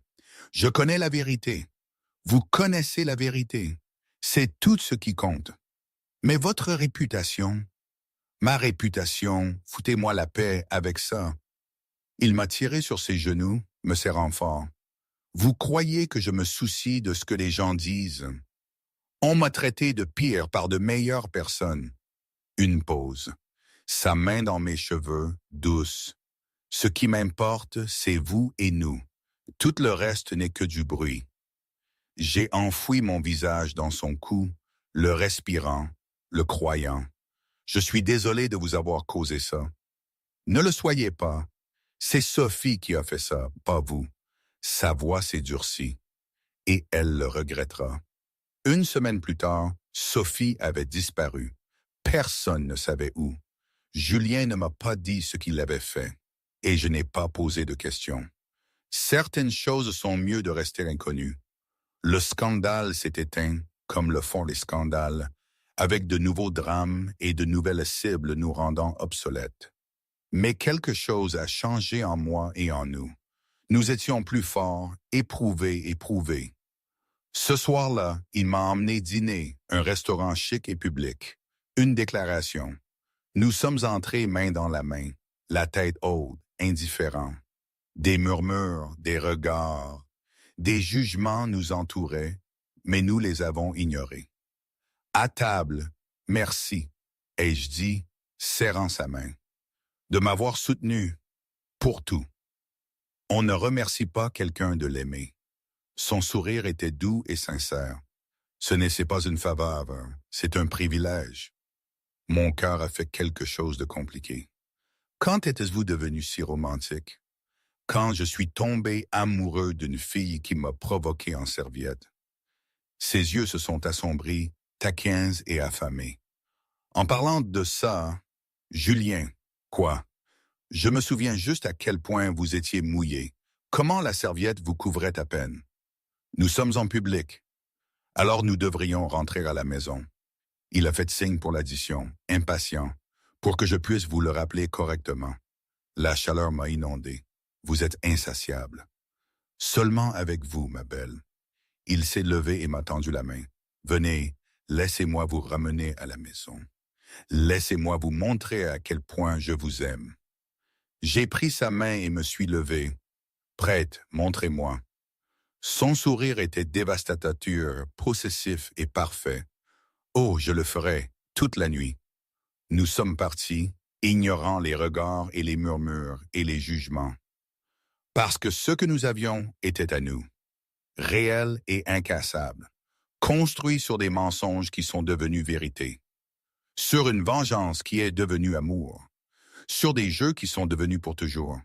Je connais la vérité. Vous connaissez la vérité. C'est tout ce qui compte. Mais votre réputation, ma réputation, foutez-moi la paix avec ça. Il m'a tiré sur ses genoux, me serrant fort. Vous croyez que je me soucie de ce que les gens disent? On m'a traité de pire par de meilleures personnes. Une pause. Sa main dans mes cheveux, douce. Ce qui m'importe, c'est vous et nous. Tout le reste n'est que du bruit. J'ai enfoui mon visage dans son cou, le respirant, le croyant. Je suis désolé de vous avoir causé ça. Ne le soyez pas. C'est Sophie qui a fait ça, pas vous. Sa voix s'est durcie, et elle le regrettera. Une semaine plus tard, Sophie avait disparu. Personne ne savait où. Julien ne m'a pas dit ce qu'il avait fait, et je n'ai pas posé de questions. Certaines choses sont mieux de rester inconnues. Le scandale s'est éteint, comme le font les scandales, avec de nouveaux drames et de nouvelles cibles nous rendant obsolètes. Mais quelque chose a changé en moi et en nous. Nous étions plus forts, éprouvés. Ce soir-là, il m'a emmené dîner, un restaurant chic et public. Une déclaration. Nous sommes entrés main dans la main, la tête haute, indifférents. Des murmures, des regards, des jugements nous entouraient, mais nous les avons ignorés. À table, merci, ai-je dit, serrant sa main, de m'avoir soutenu pour tout. On ne remercie pas quelqu'un de l'aimer. Son sourire était doux et sincère. Ce n'est pas une faveur, c'est un privilège. Mon cœur a fait quelque chose de compliqué. Quand êtes-vous devenu si romantique? Quand je suis tombé amoureux d'une fille qui m'a provoqué en serviette. Ses yeux se sont assombris, taquins et affamés. En parlant de ça, Julien, quoi? Je me souviens juste à quel point vous étiez mouillé. Comment la serviette vous couvrait à peine. Nous sommes en public. Alors nous devrions rentrer à la maison. Il a fait signe pour l'addition, impatient, pour que je puisse vous le rappeler correctement. La chaleur m'a inondé. Vous êtes insatiable. Seulement avec vous, ma belle. Il s'est levé et m'a tendu la main. Venez, laissez-moi vous ramener à la maison. Laissez-moi vous montrer à quel point je vous aime. J'ai pris sa main et me suis levé. Prête, montrez-moi. Son sourire était dévastateur, possessif et parfait. Oh, je le ferai, toute la nuit. Nous sommes partis, ignorant les regards et les murmures et les jugements. Parce que ce que nous avions était à nous, réel et incassable, construit sur des mensonges qui sont devenus vérité, sur une vengeance qui est devenue amour, sur des jeux qui sont devenus pour toujours.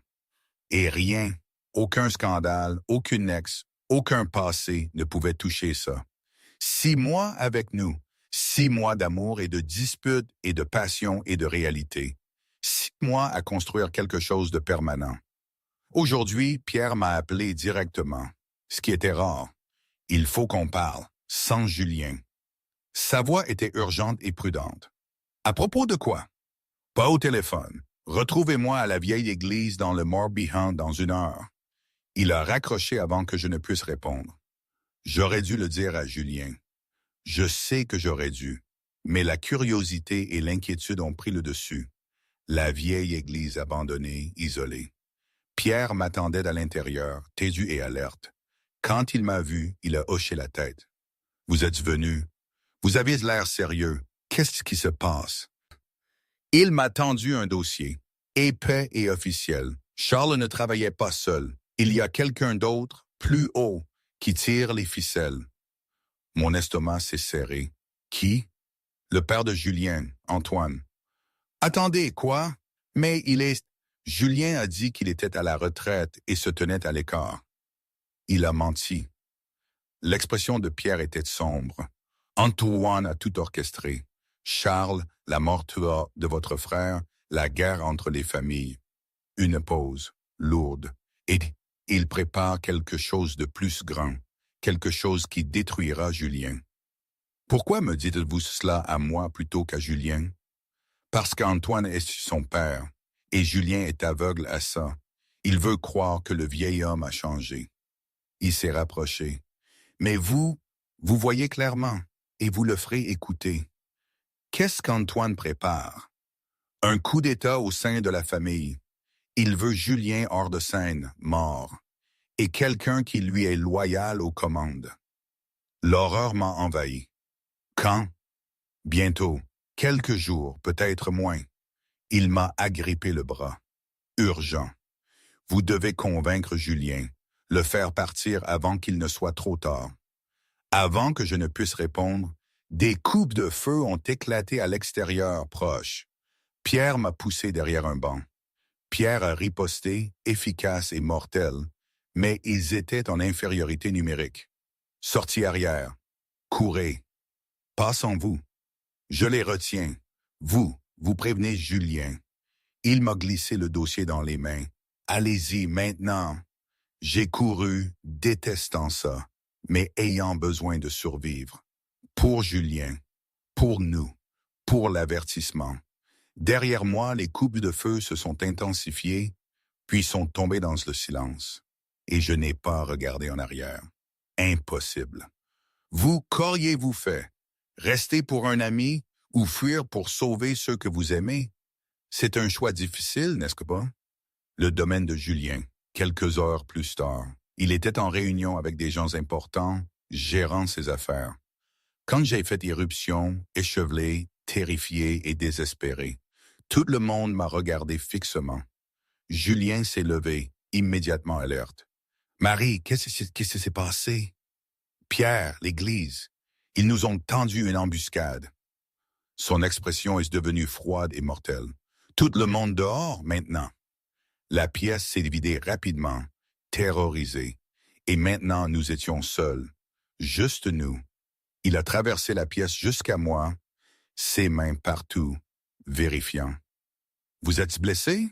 Et rien, aucun scandale, aucune ex, aucun passé ne pouvait toucher ça. 6 mois avec nous, 6 mois d'amour et de disputes et de passion et de réalité. 6 mois à construire quelque chose de permanent. Aujourd'hui, Pierre m'a appelé directement, ce qui était rare. Il faut qu'on parle, sans Julien. Sa voix était urgente et prudente. À propos de quoi? Pas au téléphone. Retrouvez-moi à la vieille église dans le Morbihan dans 1 heure. Il a raccroché avant que je ne puisse répondre. J'aurais dû le dire à Julien. Je sais que j'aurais dû, mais la curiosité et l'inquiétude ont pris le dessus. La vieille église abandonnée, isolée. Pierre m'attendait à l'intérieur, têtu et alerte. Quand il m'a vu, il a hoché la tête. « Vous êtes venu. Vous avez l'air sérieux. Qu'est-ce qui se passe? » Il m'a tendu un dossier, épais et officiel. Charles ne travaillait pas seul. Il y a quelqu'un d'autre, plus haut, qui tire les ficelles. Mon estomac s'est serré. Qui? Le père de Julien, Antoine. Attendez, quoi? Mais il est... Julien a dit qu'il était à la retraite et se tenait à l'écart. Il a menti. L'expression de Pierre était sombre. Antoine a tout orchestré. Charles, la mort de votre frère, la guerre entre les familles. Une pause, lourde. Et il prépare quelque chose de plus grand, quelque chose qui détruira Julien. Pourquoi me dites-vous cela à moi plutôt qu'à Julien? Parce qu'Antoine est son père. Et Julien est aveugle à ça. Il veut croire que le vieil homme a changé. Il s'est rapproché. Mais vous voyez clairement, et vous le ferez écouter. Qu'est-ce qu'Antoine prépare? Un coup d'État au sein de la famille. Il veut Julien hors de scène, mort, et quelqu'un qui lui est loyal aux commandes. L'horreur m'a envahi. Quand? Bientôt, quelques jours, peut-être moins. Il m'a agrippé le bras. Urgent. Vous devez convaincre Julien, le faire partir avant qu'il ne soit trop tard. Avant que je ne puisse répondre, des coups de feu ont éclaté à l'extérieur proche. Pierre m'a poussé derrière un banc. Pierre a riposté, efficace et mortel, mais ils étaient en infériorité numérique. Sortie arrière. Courez. Passons-vous. Je les retiens. Vous prévenez Julien. Il m'a glissé le dossier dans les mains. Allez-y, maintenant. J'ai couru, détestant ça, mais ayant besoin de survivre. Pour Julien, pour nous, pour l'avertissement. Derrière moi, les coups de feu se sont intensifiés, puis sont tombés dans le silence. Et je n'ai pas regardé en arrière. Impossible. Vous, qu'auriez-vous fait? Rester pour un ami ou fuir pour sauver ceux que vous aimez? C'est un choix difficile, n'est-ce pas? Le domaine de Julien, quelques heures plus tard. Il était en réunion avec des gens importants, gérant ses affaires. Quand j'ai fait irruption, échevelé, terrifié et désespéré, tout le monde m'a regardé fixement. Julien s'est levé, immédiatement alerte. « Marie, qu'est-ce qui s'est passé? » « Pierre, l'église. Ils nous ont tendu une embuscade. » Son expression est devenue froide et mortelle. « Tout le monde dehors, maintenant. » La pièce s'est vidée rapidement, terrorisée. Et maintenant, nous étions seuls. Juste nous. Il a traversé la pièce jusqu'à moi, ses mains partout, vérifiant. « Vous êtes blessé? »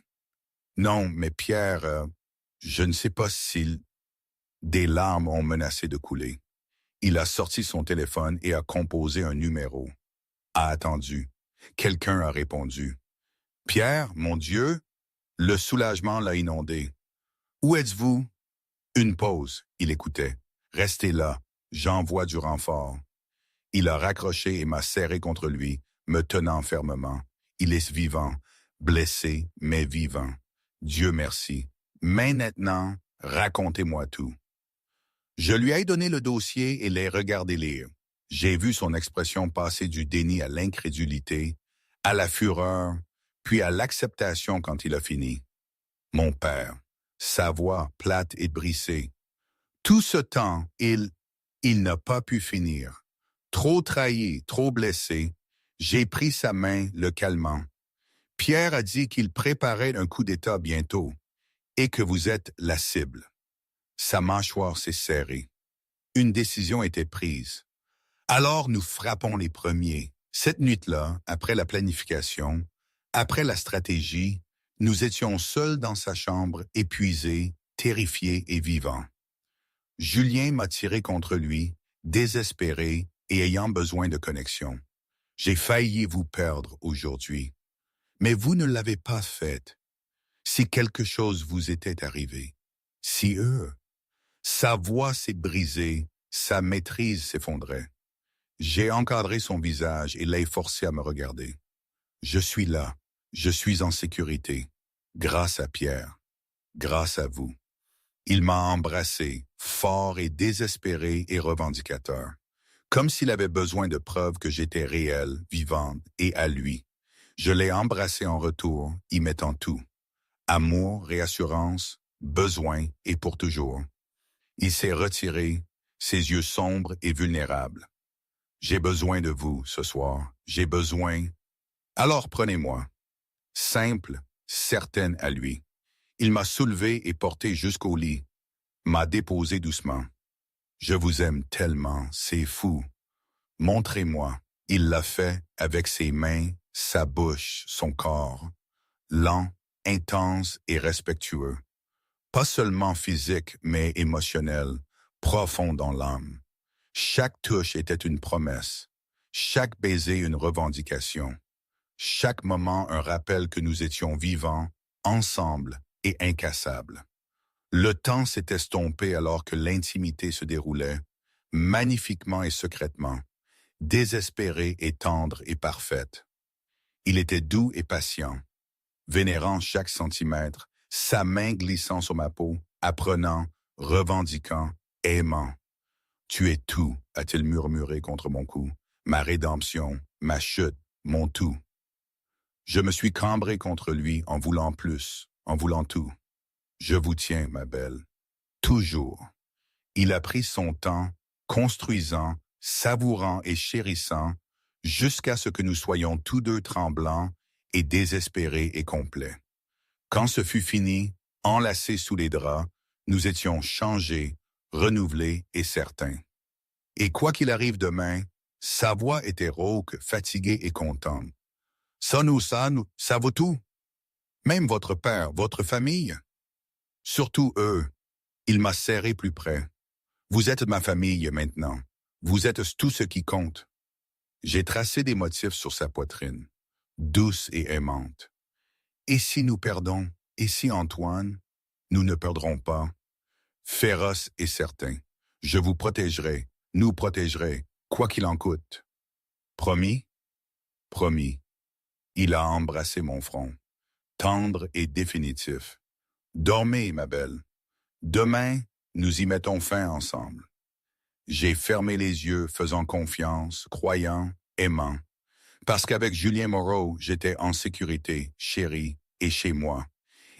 « Non, mais Pierre, je ne sais pas s'il... » Des larmes ont menacé de couler. Il a sorti son téléphone et a composé un numéro. A attendu. Quelqu'un a répondu. « Pierre, mon Dieu, le soulagement l'a inondé. Où êtes-vous? » Une pause, il écoutait. « Restez là, j'envoie du renfort. » Il a raccroché et m'a serré contre lui, me tenant fermement. Il est vivant, blessé, mais vivant. Dieu merci. Mais maintenant, racontez-moi tout. Je lui ai donné le dossier et l'ai regardé lire. J'ai vu son expression passer du déni à l'incrédulité, à la fureur, puis à l'acceptation quand il a fini. Mon père, sa voix plate et brissée. Tout ce temps, il n'a pas pu finir. Trop trahi, trop blessé, j'ai pris sa main, le calmant. Pierre a dit qu'il préparait un coup d'État bientôt et que vous êtes la cible. Sa mâchoire s'est serrée. Une décision était prise. Alors nous frappons les premiers. Cette nuit-là, après la planification, après la stratégie, nous étions seuls dans sa chambre, épuisés, terrifiés et vivants. Julien m'a tiré contre lui, désespéré et ayant besoin de connexion. J'ai failli vous perdre aujourd'hui. Mais vous ne l'avez pas fait. Si quelque chose vous était arrivé, si sa voix s'est brisée, sa maîtrise s'effondrait. J'ai encadré son visage et l'ai forcé à me regarder. Je suis là, je suis en sécurité, grâce à Pierre, grâce à vous. Il m'a embrassé, fort et désespéré et revendicateur, comme s'il avait besoin de preuves que j'étais réel, vivante et à lui. Je l'ai embrassé en retour, y mettant tout. Amour, réassurance, besoin et pour toujours. Il s'est retiré, ses yeux sombres et vulnérables. J'ai besoin de vous ce soir, j'ai besoin. Alors prenez-moi. Simple, certaine à lui. Il m'a soulevé et porté jusqu'au lit, m'a déposé doucement. Je vous aime tellement, c'est fou. Montrez-moi. Il l'a fait avec ses mains, sa bouche, son corps. Lent, intense et respectueux. Pas seulement physique, mais émotionnel, profond dans l'âme. Chaque touche était une promesse, chaque baiser une revendication, chaque moment un rappel que nous étions vivants, ensemble et incassables. Le temps s'est estompé alors que l'intimité se déroulait, magnifiquement et secrètement, désespérée et tendre et parfaite. Il était doux et patient, vénérant chaque centimètre, sa main glissant sur ma peau, apprenant, revendiquant, aimant. « Tu es tout », a-t-il murmuré contre mon cou, « ma rédemption, ma chute, mon tout. » Je me suis cambré contre lui en voulant plus, en voulant tout. Je vous tiens, ma belle. Toujours. Il a pris son temps, construisant, savourant et chérissant, jusqu'à ce que nous soyons tous deux tremblants et désespérés et complets. Quand ce fut fini, enlacés sous les draps, nous étions changés, renouvelés et certains. Et quoi qu'il arrive demain, sa voix était rauque, fatiguée et contente. Ça vaut tout. Même votre père, votre famille. Surtout eux. Il m'a serré plus près. Vous êtes ma famille maintenant. Vous êtes tout ce qui compte. J'ai tracé des motifs sur sa poitrine, douce et aimante. Et si nous perdons, et si Antoine, nous ne perdrons pas. Féroce et certain, je vous protégerai, nous protégerai, quoi qu'il en coûte. Promis? Promis. Il a embrassé mon front, tendre et définitif. Dormez, ma belle. Demain, nous y mettons fin ensemble. J'ai fermé les yeux, faisant confiance, croyant, aimant. Parce qu'avec Julien Moreau, j'étais en sécurité, chérie, et chez moi.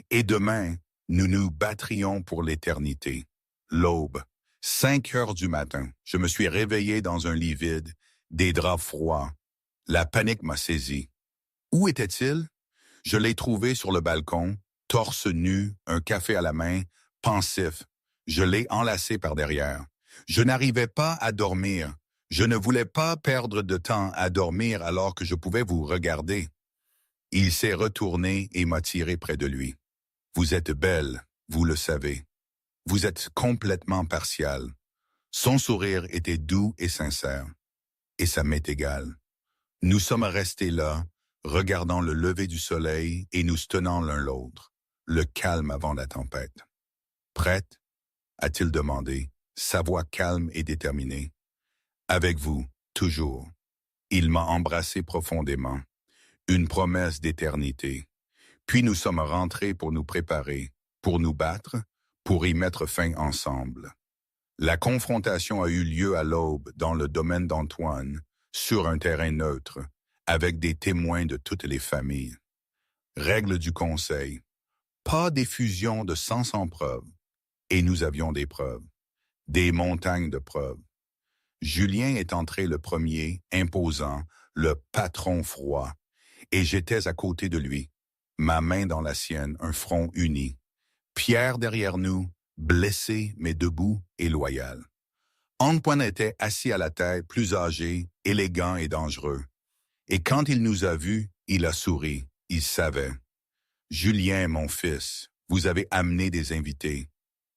Et demain, nous nous battrions pour l'éternité. L'aube, 5 heures du matin, je me suis réveillé dans un lit vide, des draps froids. La panique m'a saisi. Où était-il? Je l'ai trouvé sur le balcon, torse nu, un café à la main, pensif. Je l'ai enlacé par derrière. Je n'arrivais pas à dormir. Je ne voulais pas perdre de temps à dormir alors que je pouvais vous regarder. Il s'est retourné et m'a tiré près de lui. Vous êtes belle, vous le savez. Vous êtes complètement partiale. Son sourire était doux et sincère. Et ça m'est égal. Nous sommes restés là, regardant le lever du soleil et nous tenant l'un l'autre, le calme avant la tempête. Prête? A-t-il demandé, sa voix calme et déterminée. Avec vous, toujours. Il m'a embrassé profondément. Une promesse d'éternité. Puis nous sommes rentrés pour nous préparer, pour nous battre, pour y mettre fin ensemble. La confrontation a eu lieu à l'aube dans le domaine d'Antoine, sur un terrain neutre, avec des témoins de toutes les familles. Règle du conseil. Pas d'effusion de sang sans preuve. Et nous avions des preuves. Des montagnes de preuves. Julien est entré le premier, imposant, le patron froid, et j'étais à côté de lui, ma main dans la sienne, un front uni. Pierre derrière nous, blessé mais debout et loyal. Antoine était assis à la tête, plus âgé, élégant et dangereux. Et quand il nous a vus, il a souri, il savait. « Julien, mon fils, vous avez amené des invités,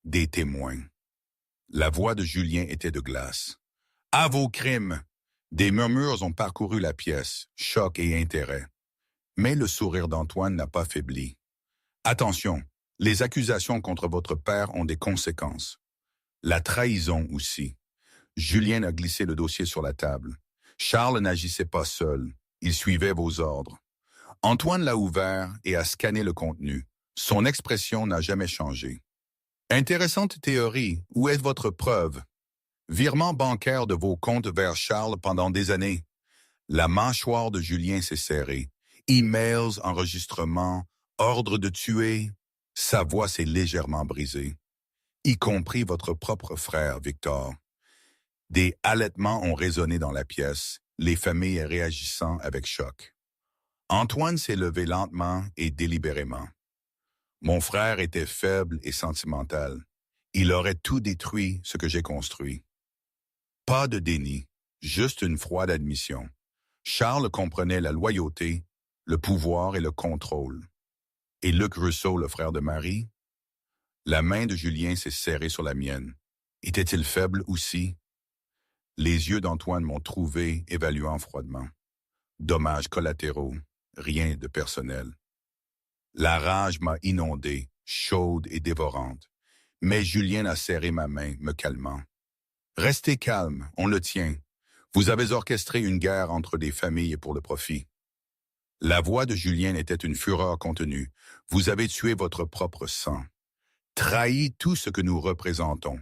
des témoins. » La voix de Julien était de glace. « À vos crimes !» Des murmures ont parcouru la pièce, choc et intérêt. Mais le sourire d'Antoine n'a pas faibli. « Attention, les accusations contre votre père ont des conséquences. La trahison aussi. » Julien a glissé le dossier sur la table. Charles n'agissait pas seul. Il suivait vos ordres. Antoine l'a ouvert et a scanné le contenu. Son expression n'a jamais changé. Intéressante théorie. Où est votre preuve? Virement bancaire de vos comptes vers Charles pendant des années. La mâchoire de Julien s'est serrée. Emails, enregistrements, ordre de tuer. Sa voix s'est légèrement brisée. Y compris votre propre frère, Victor. Des halètements ont résonné dans la pièce, les familles réagissant avec choc. Antoine s'est levé lentement et délibérément. Mon frère était faible et sentimental. Il aurait tout détruit ce que j'ai construit. Pas de déni, juste une froide admission. Charles comprenait la loyauté, le pouvoir et le contrôle. Et Luc Rousseau, le frère de Marie? La main de Julien s'est serrée sur la mienne. Était-il faible aussi? Les yeux d'Antoine m'ont trouvé, évaluant froidement. Dommages collatéraux, rien de personnel. La rage m'a inondé, chaude et dévorante. Mais Julien a serré ma main, me calmant. Restez calme, on le tient. Vous avez orchestré une guerre entre des familles pour le profit. La voix de Julien était une fureur contenue. Vous avez tué votre propre sang. Trahi tout ce que nous représentons.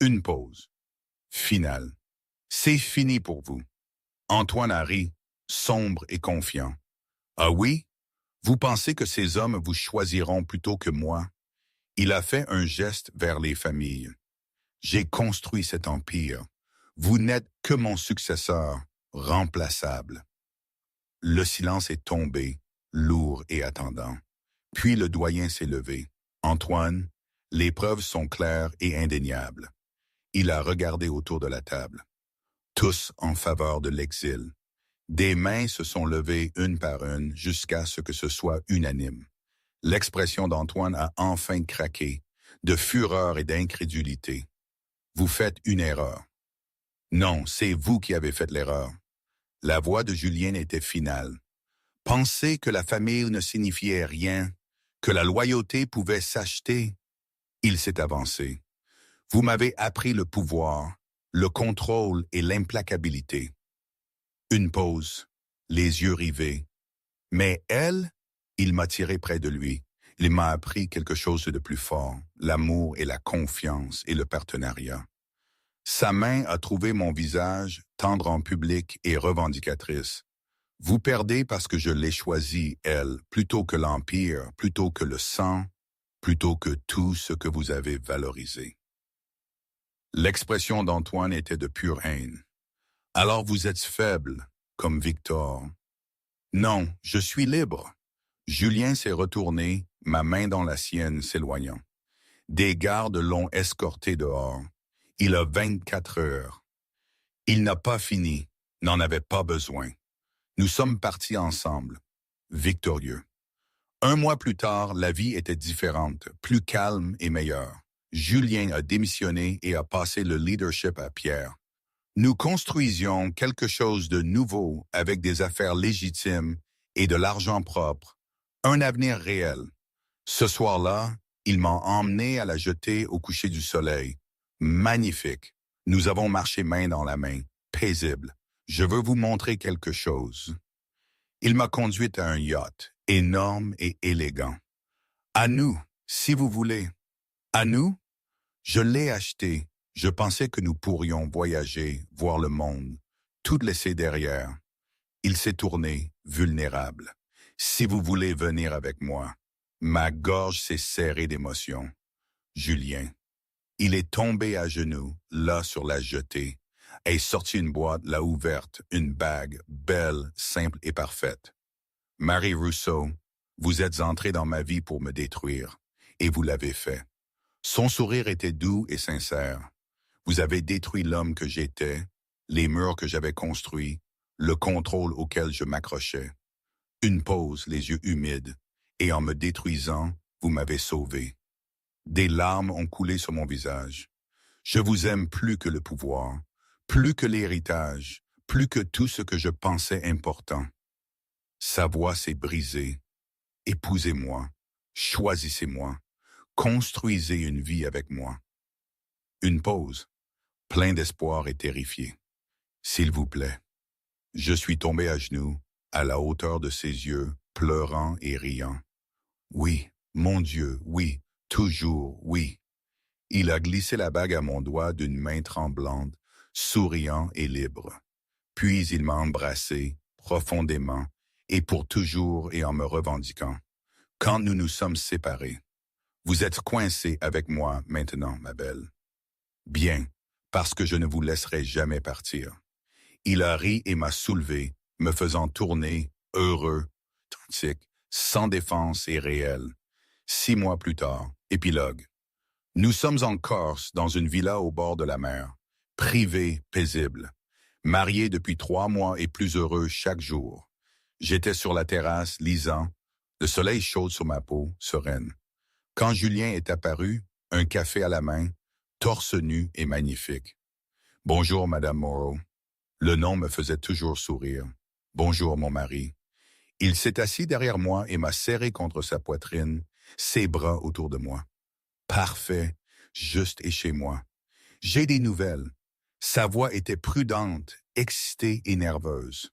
Une pause. Finale. C'est fini pour vous. Antoine a ri, sombre et confiant. Ah oui? Vous pensez que ces hommes vous choisiront plutôt que moi? Il a fait un geste vers les familles. J'ai construit cet empire. Vous n'êtes que mon successeur, remplaçable. Le silence est tombé, lourd et attendant. Puis le doyen s'est levé. Antoine, les preuves sont claires et indéniables. Il a regardé autour de la table. Tous en faveur de l'exil. Des mains se sont levées une par une jusqu'à ce que ce soit unanime. L'expression d'Antoine a enfin craqué, de fureur et d'incrédulité. Vous faites une erreur. Non, c'est vous qui avez fait l'erreur. La voix de Julien était finale. Pensez que la famille ne signifiait rien, que la loyauté pouvait s'acheter. Il s'est avancé. Vous m'avez appris le pouvoir, le contrôle et l'implacabilité. Une pause, les yeux rivés. Mais elle, il m'a tiré près de lui. Il m'a appris quelque chose de plus fort, l'amour et la confiance et le partenariat. Sa main a trouvé mon visage, tendre en public et revendicatrice. Vous perdez parce que je l'ai choisie, elle, plutôt que l'Empire, plutôt que le sang, plutôt que tout ce que vous avez valorisé. L'expression d'Antoine était de pure haine. Alors vous êtes faible, comme Victor. Non, je suis libre. Julien s'est retourné, ma main dans la sienne s'éloignant. Des gardes l'ont escorté dehors. Il a 24 heures. Il n'a pas fini, n'en avait pas besoin. Nous sommes partis ensemble, victorieux. Un mois plus tard, la vie était différente, plus calme et meilleure. Julien a démissionné et a passé le leadership à Pierre. Nous construisions quelque chose de nouveau avec des affaires légitimes et de l'argent propre, un avenir réel. Ce soir-là, il m'a emmené à la jetée au coucher du soleil. Magnifique. Nous avons marché main dans la main, paisible. Je veux vous montrer quelque chose. Il m'a conduite à un yacht, énorme et élégant. À nous, si vous voulez. À nous? Je l'ai acheté. Je pensais que nous pourrions voyager, voir le monde, tout laisser derrière. Il s'est tourné, vulnérable. Si vous voulez venir avec moi. Ma gorge s'est serrée d'émotion. Julien. Il est tombé à genoux, là sur la jetée, et sorti une boîte là ouverte, une bague, belle, simple et parfaite. Marie Rousseau, vous êtes entrée dans ma vie pour me détruire, et vous l'avez fait. Son sourire était doux et sincère. Vous avez détruit l'homme que j'étais, les murs que j'avais construits, le contrôle auquel je m'accrochais. Une pause, les yeux humides, et en me détruisant, vous m'avez sauvé. Des larmes ont coulé sur mon visage. Je vous aime plus que le pouvoir, plus que l'héritage, plus que tout ce que je pensais important. Sa voix s'est brisée. Épousez-moi, choisissez-moi, construisez une vie avec moi. Une pause, plein d'espoir et terrifié. S'il vous plaît. Je suis tombé à genoux, à la hauteur de ses yeux, pleurant et riant. Oui, mon Dieu, oui, toujours oui. Il a glissé la bague à mon doigt d'une main tremblante, souriant et libre. Puis il m'a embrassé, profondément, et pour toujours et en me revendiquant. Quand nous nous sommes séparés. Vous êtes coincée avec moi maintenant, ma belle. Bien, parce que je ne vous laisserai jamais partir. Il a ri et m'a soulevé, me faisant tourner, heureux, authentique, sans défense et réel. 6 mois plus tard, épilogue. Nous sommes en Corse, dans une villa au bord de la mer, privés, paisibles, mariés depuis 3 mois et plus heureux chaque jour. J'étais sur la terrasse, lisant, le soleil chaud sur ma peau, sereine. Quand Julien est apparu, un café à la main, torse nu et magnifique. Bonjour, Madame Moreau. Le nom me faisait toujours sourire. Bonjour, mon mari. Il s'est assis derrière moi et m'a serré contre sa poitrine, ses bras autour de moi. Parfait, juste et chez moi. J'ai des nouvelles. Sa voix était prudente, excitée et nerveuse.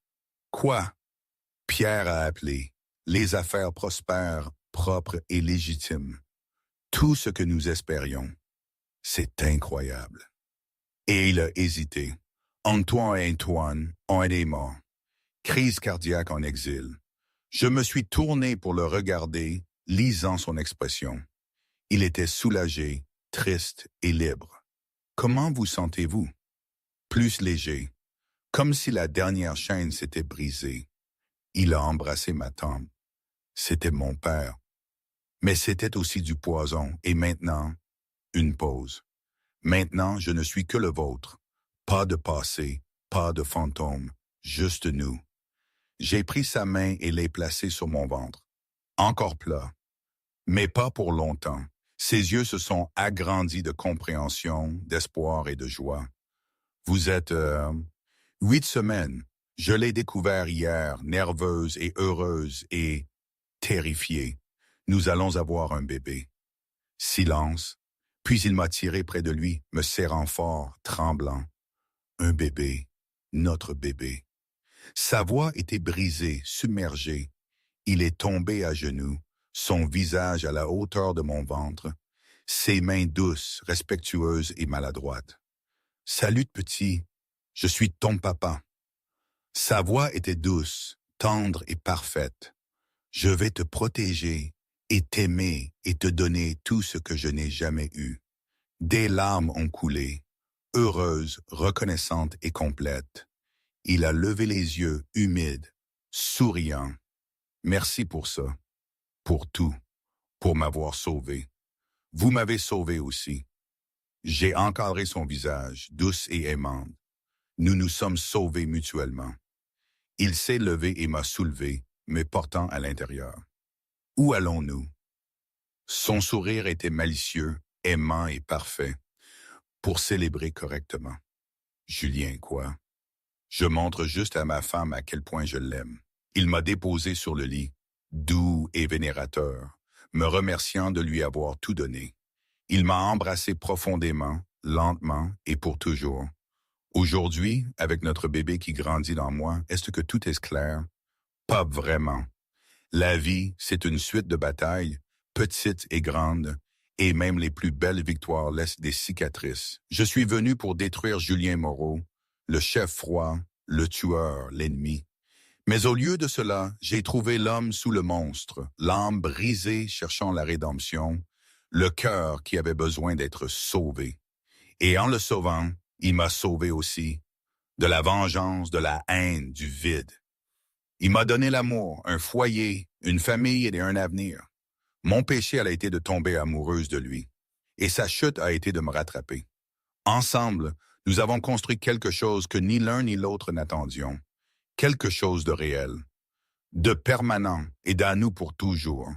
Quoi? Pierre a appelé. Les affaires prospèrent, propres et légitimes. Tout ce que nous espérions. C'est incroyable. Et il a hésité. Antoine et Antoine ont été morts. Crise cardiaque en exil. Je me suis tourné pour le regarder, lisant son expression. Il était soulagé, triste et libre. Comment vous sentez-vous? Plus léger, comme si la dernière chaîne s'était brisée. Il a embrassé ma tempe. C'était mon père. Mais c'était aussi du poison, et maintenant, une pause. Maintenant, je ne suis que le vôtre. Pas de passé, pas de fantôme, juste nous. J'ai pris sa main et l'ai placée sur mon ventre. Encore plat. Mais pas pour longtemps. Ses yeux se sont agrandis de compréhension, d'espoir et de joie. Vous êtes 8 semaines. Je l'ai découvert hier, nerveuse et heureuse et terrifiée. Nous allons avoir un bébé. Silence. Puis il m'a tiré près de lui, me serrant fort, tremblant. Un bébé. Notre bébé. Sa voix était brisée, submergée. Il est tombé à genoux, son visage à la hauteur de mon ventre, ses mains douces, respectueuses et maladroites. « Salut, petit, je suis ton papa. » Sa voix était douce, tendre et parfaite. « Je vais te protéger et t'aimer et te donner tout ce que je n'ai jamais eu. » Des larmes ont coulé, heureuse, reconnaissante et complète. Il a levé les yeux, humides, souriant. Merci pour ça, pour tout, pour m'avoir sauvé. Vous m'avez sauvé aussi. J'ai encadré son visage, douce et aimante. Nous nous sommes sauvés mutuellement. Il s'est levé et m'a soulevé, me portant à l'intérieur. Où allons-nous? Son sourire était malicieux, aimant et parfait, pour célébrer correctement. Julien, quoi? Je montre juste à ma femme à quel point je l'aime. Il m'a déposé sur le lit, doux et vénérateur, me remerciant de lui avoir tout donné. Il m'a embrassé profondément, lentement et pour toujours. Aujourd'hui, avec notre bébé qui grandit dans moi, est-ce que tout est clair? Pas vraiment. La vie, c'est une suite de batailles, petites et grandes, et même les plus belles victoires laissent des cicatrices. Je suis venu pour détruire Julien Moreau, le chef froid, le tueur, l'ennemi. Mais au lieu de cela, j'ai trouvé l'homme sous le monstre, l'âme brisée cherchant la rédemption, le cœur qui avait besoin d'être sauvé. Et en le sauvant, il m'a sauvé aussi, de la vengeance, de la haine, du vide. Il m'a donné l'amour, un foyer, une famille et un avenir. Mon péché a été de tomber amoureuse de lui, et sa chute a été de me rattraper. Ensemble, nous avons construit quelque chose que ni l'un ni l'autre n'attendions, quelque chose de réel, de permanent et d'à nous pour toujours.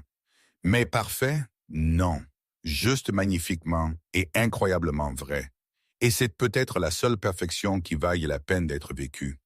Mais parfait? Non. Juste magnifiquement et incroyablement vrai. Et c'est peut-être la seule perfection qui vaille la peine d'être vécue.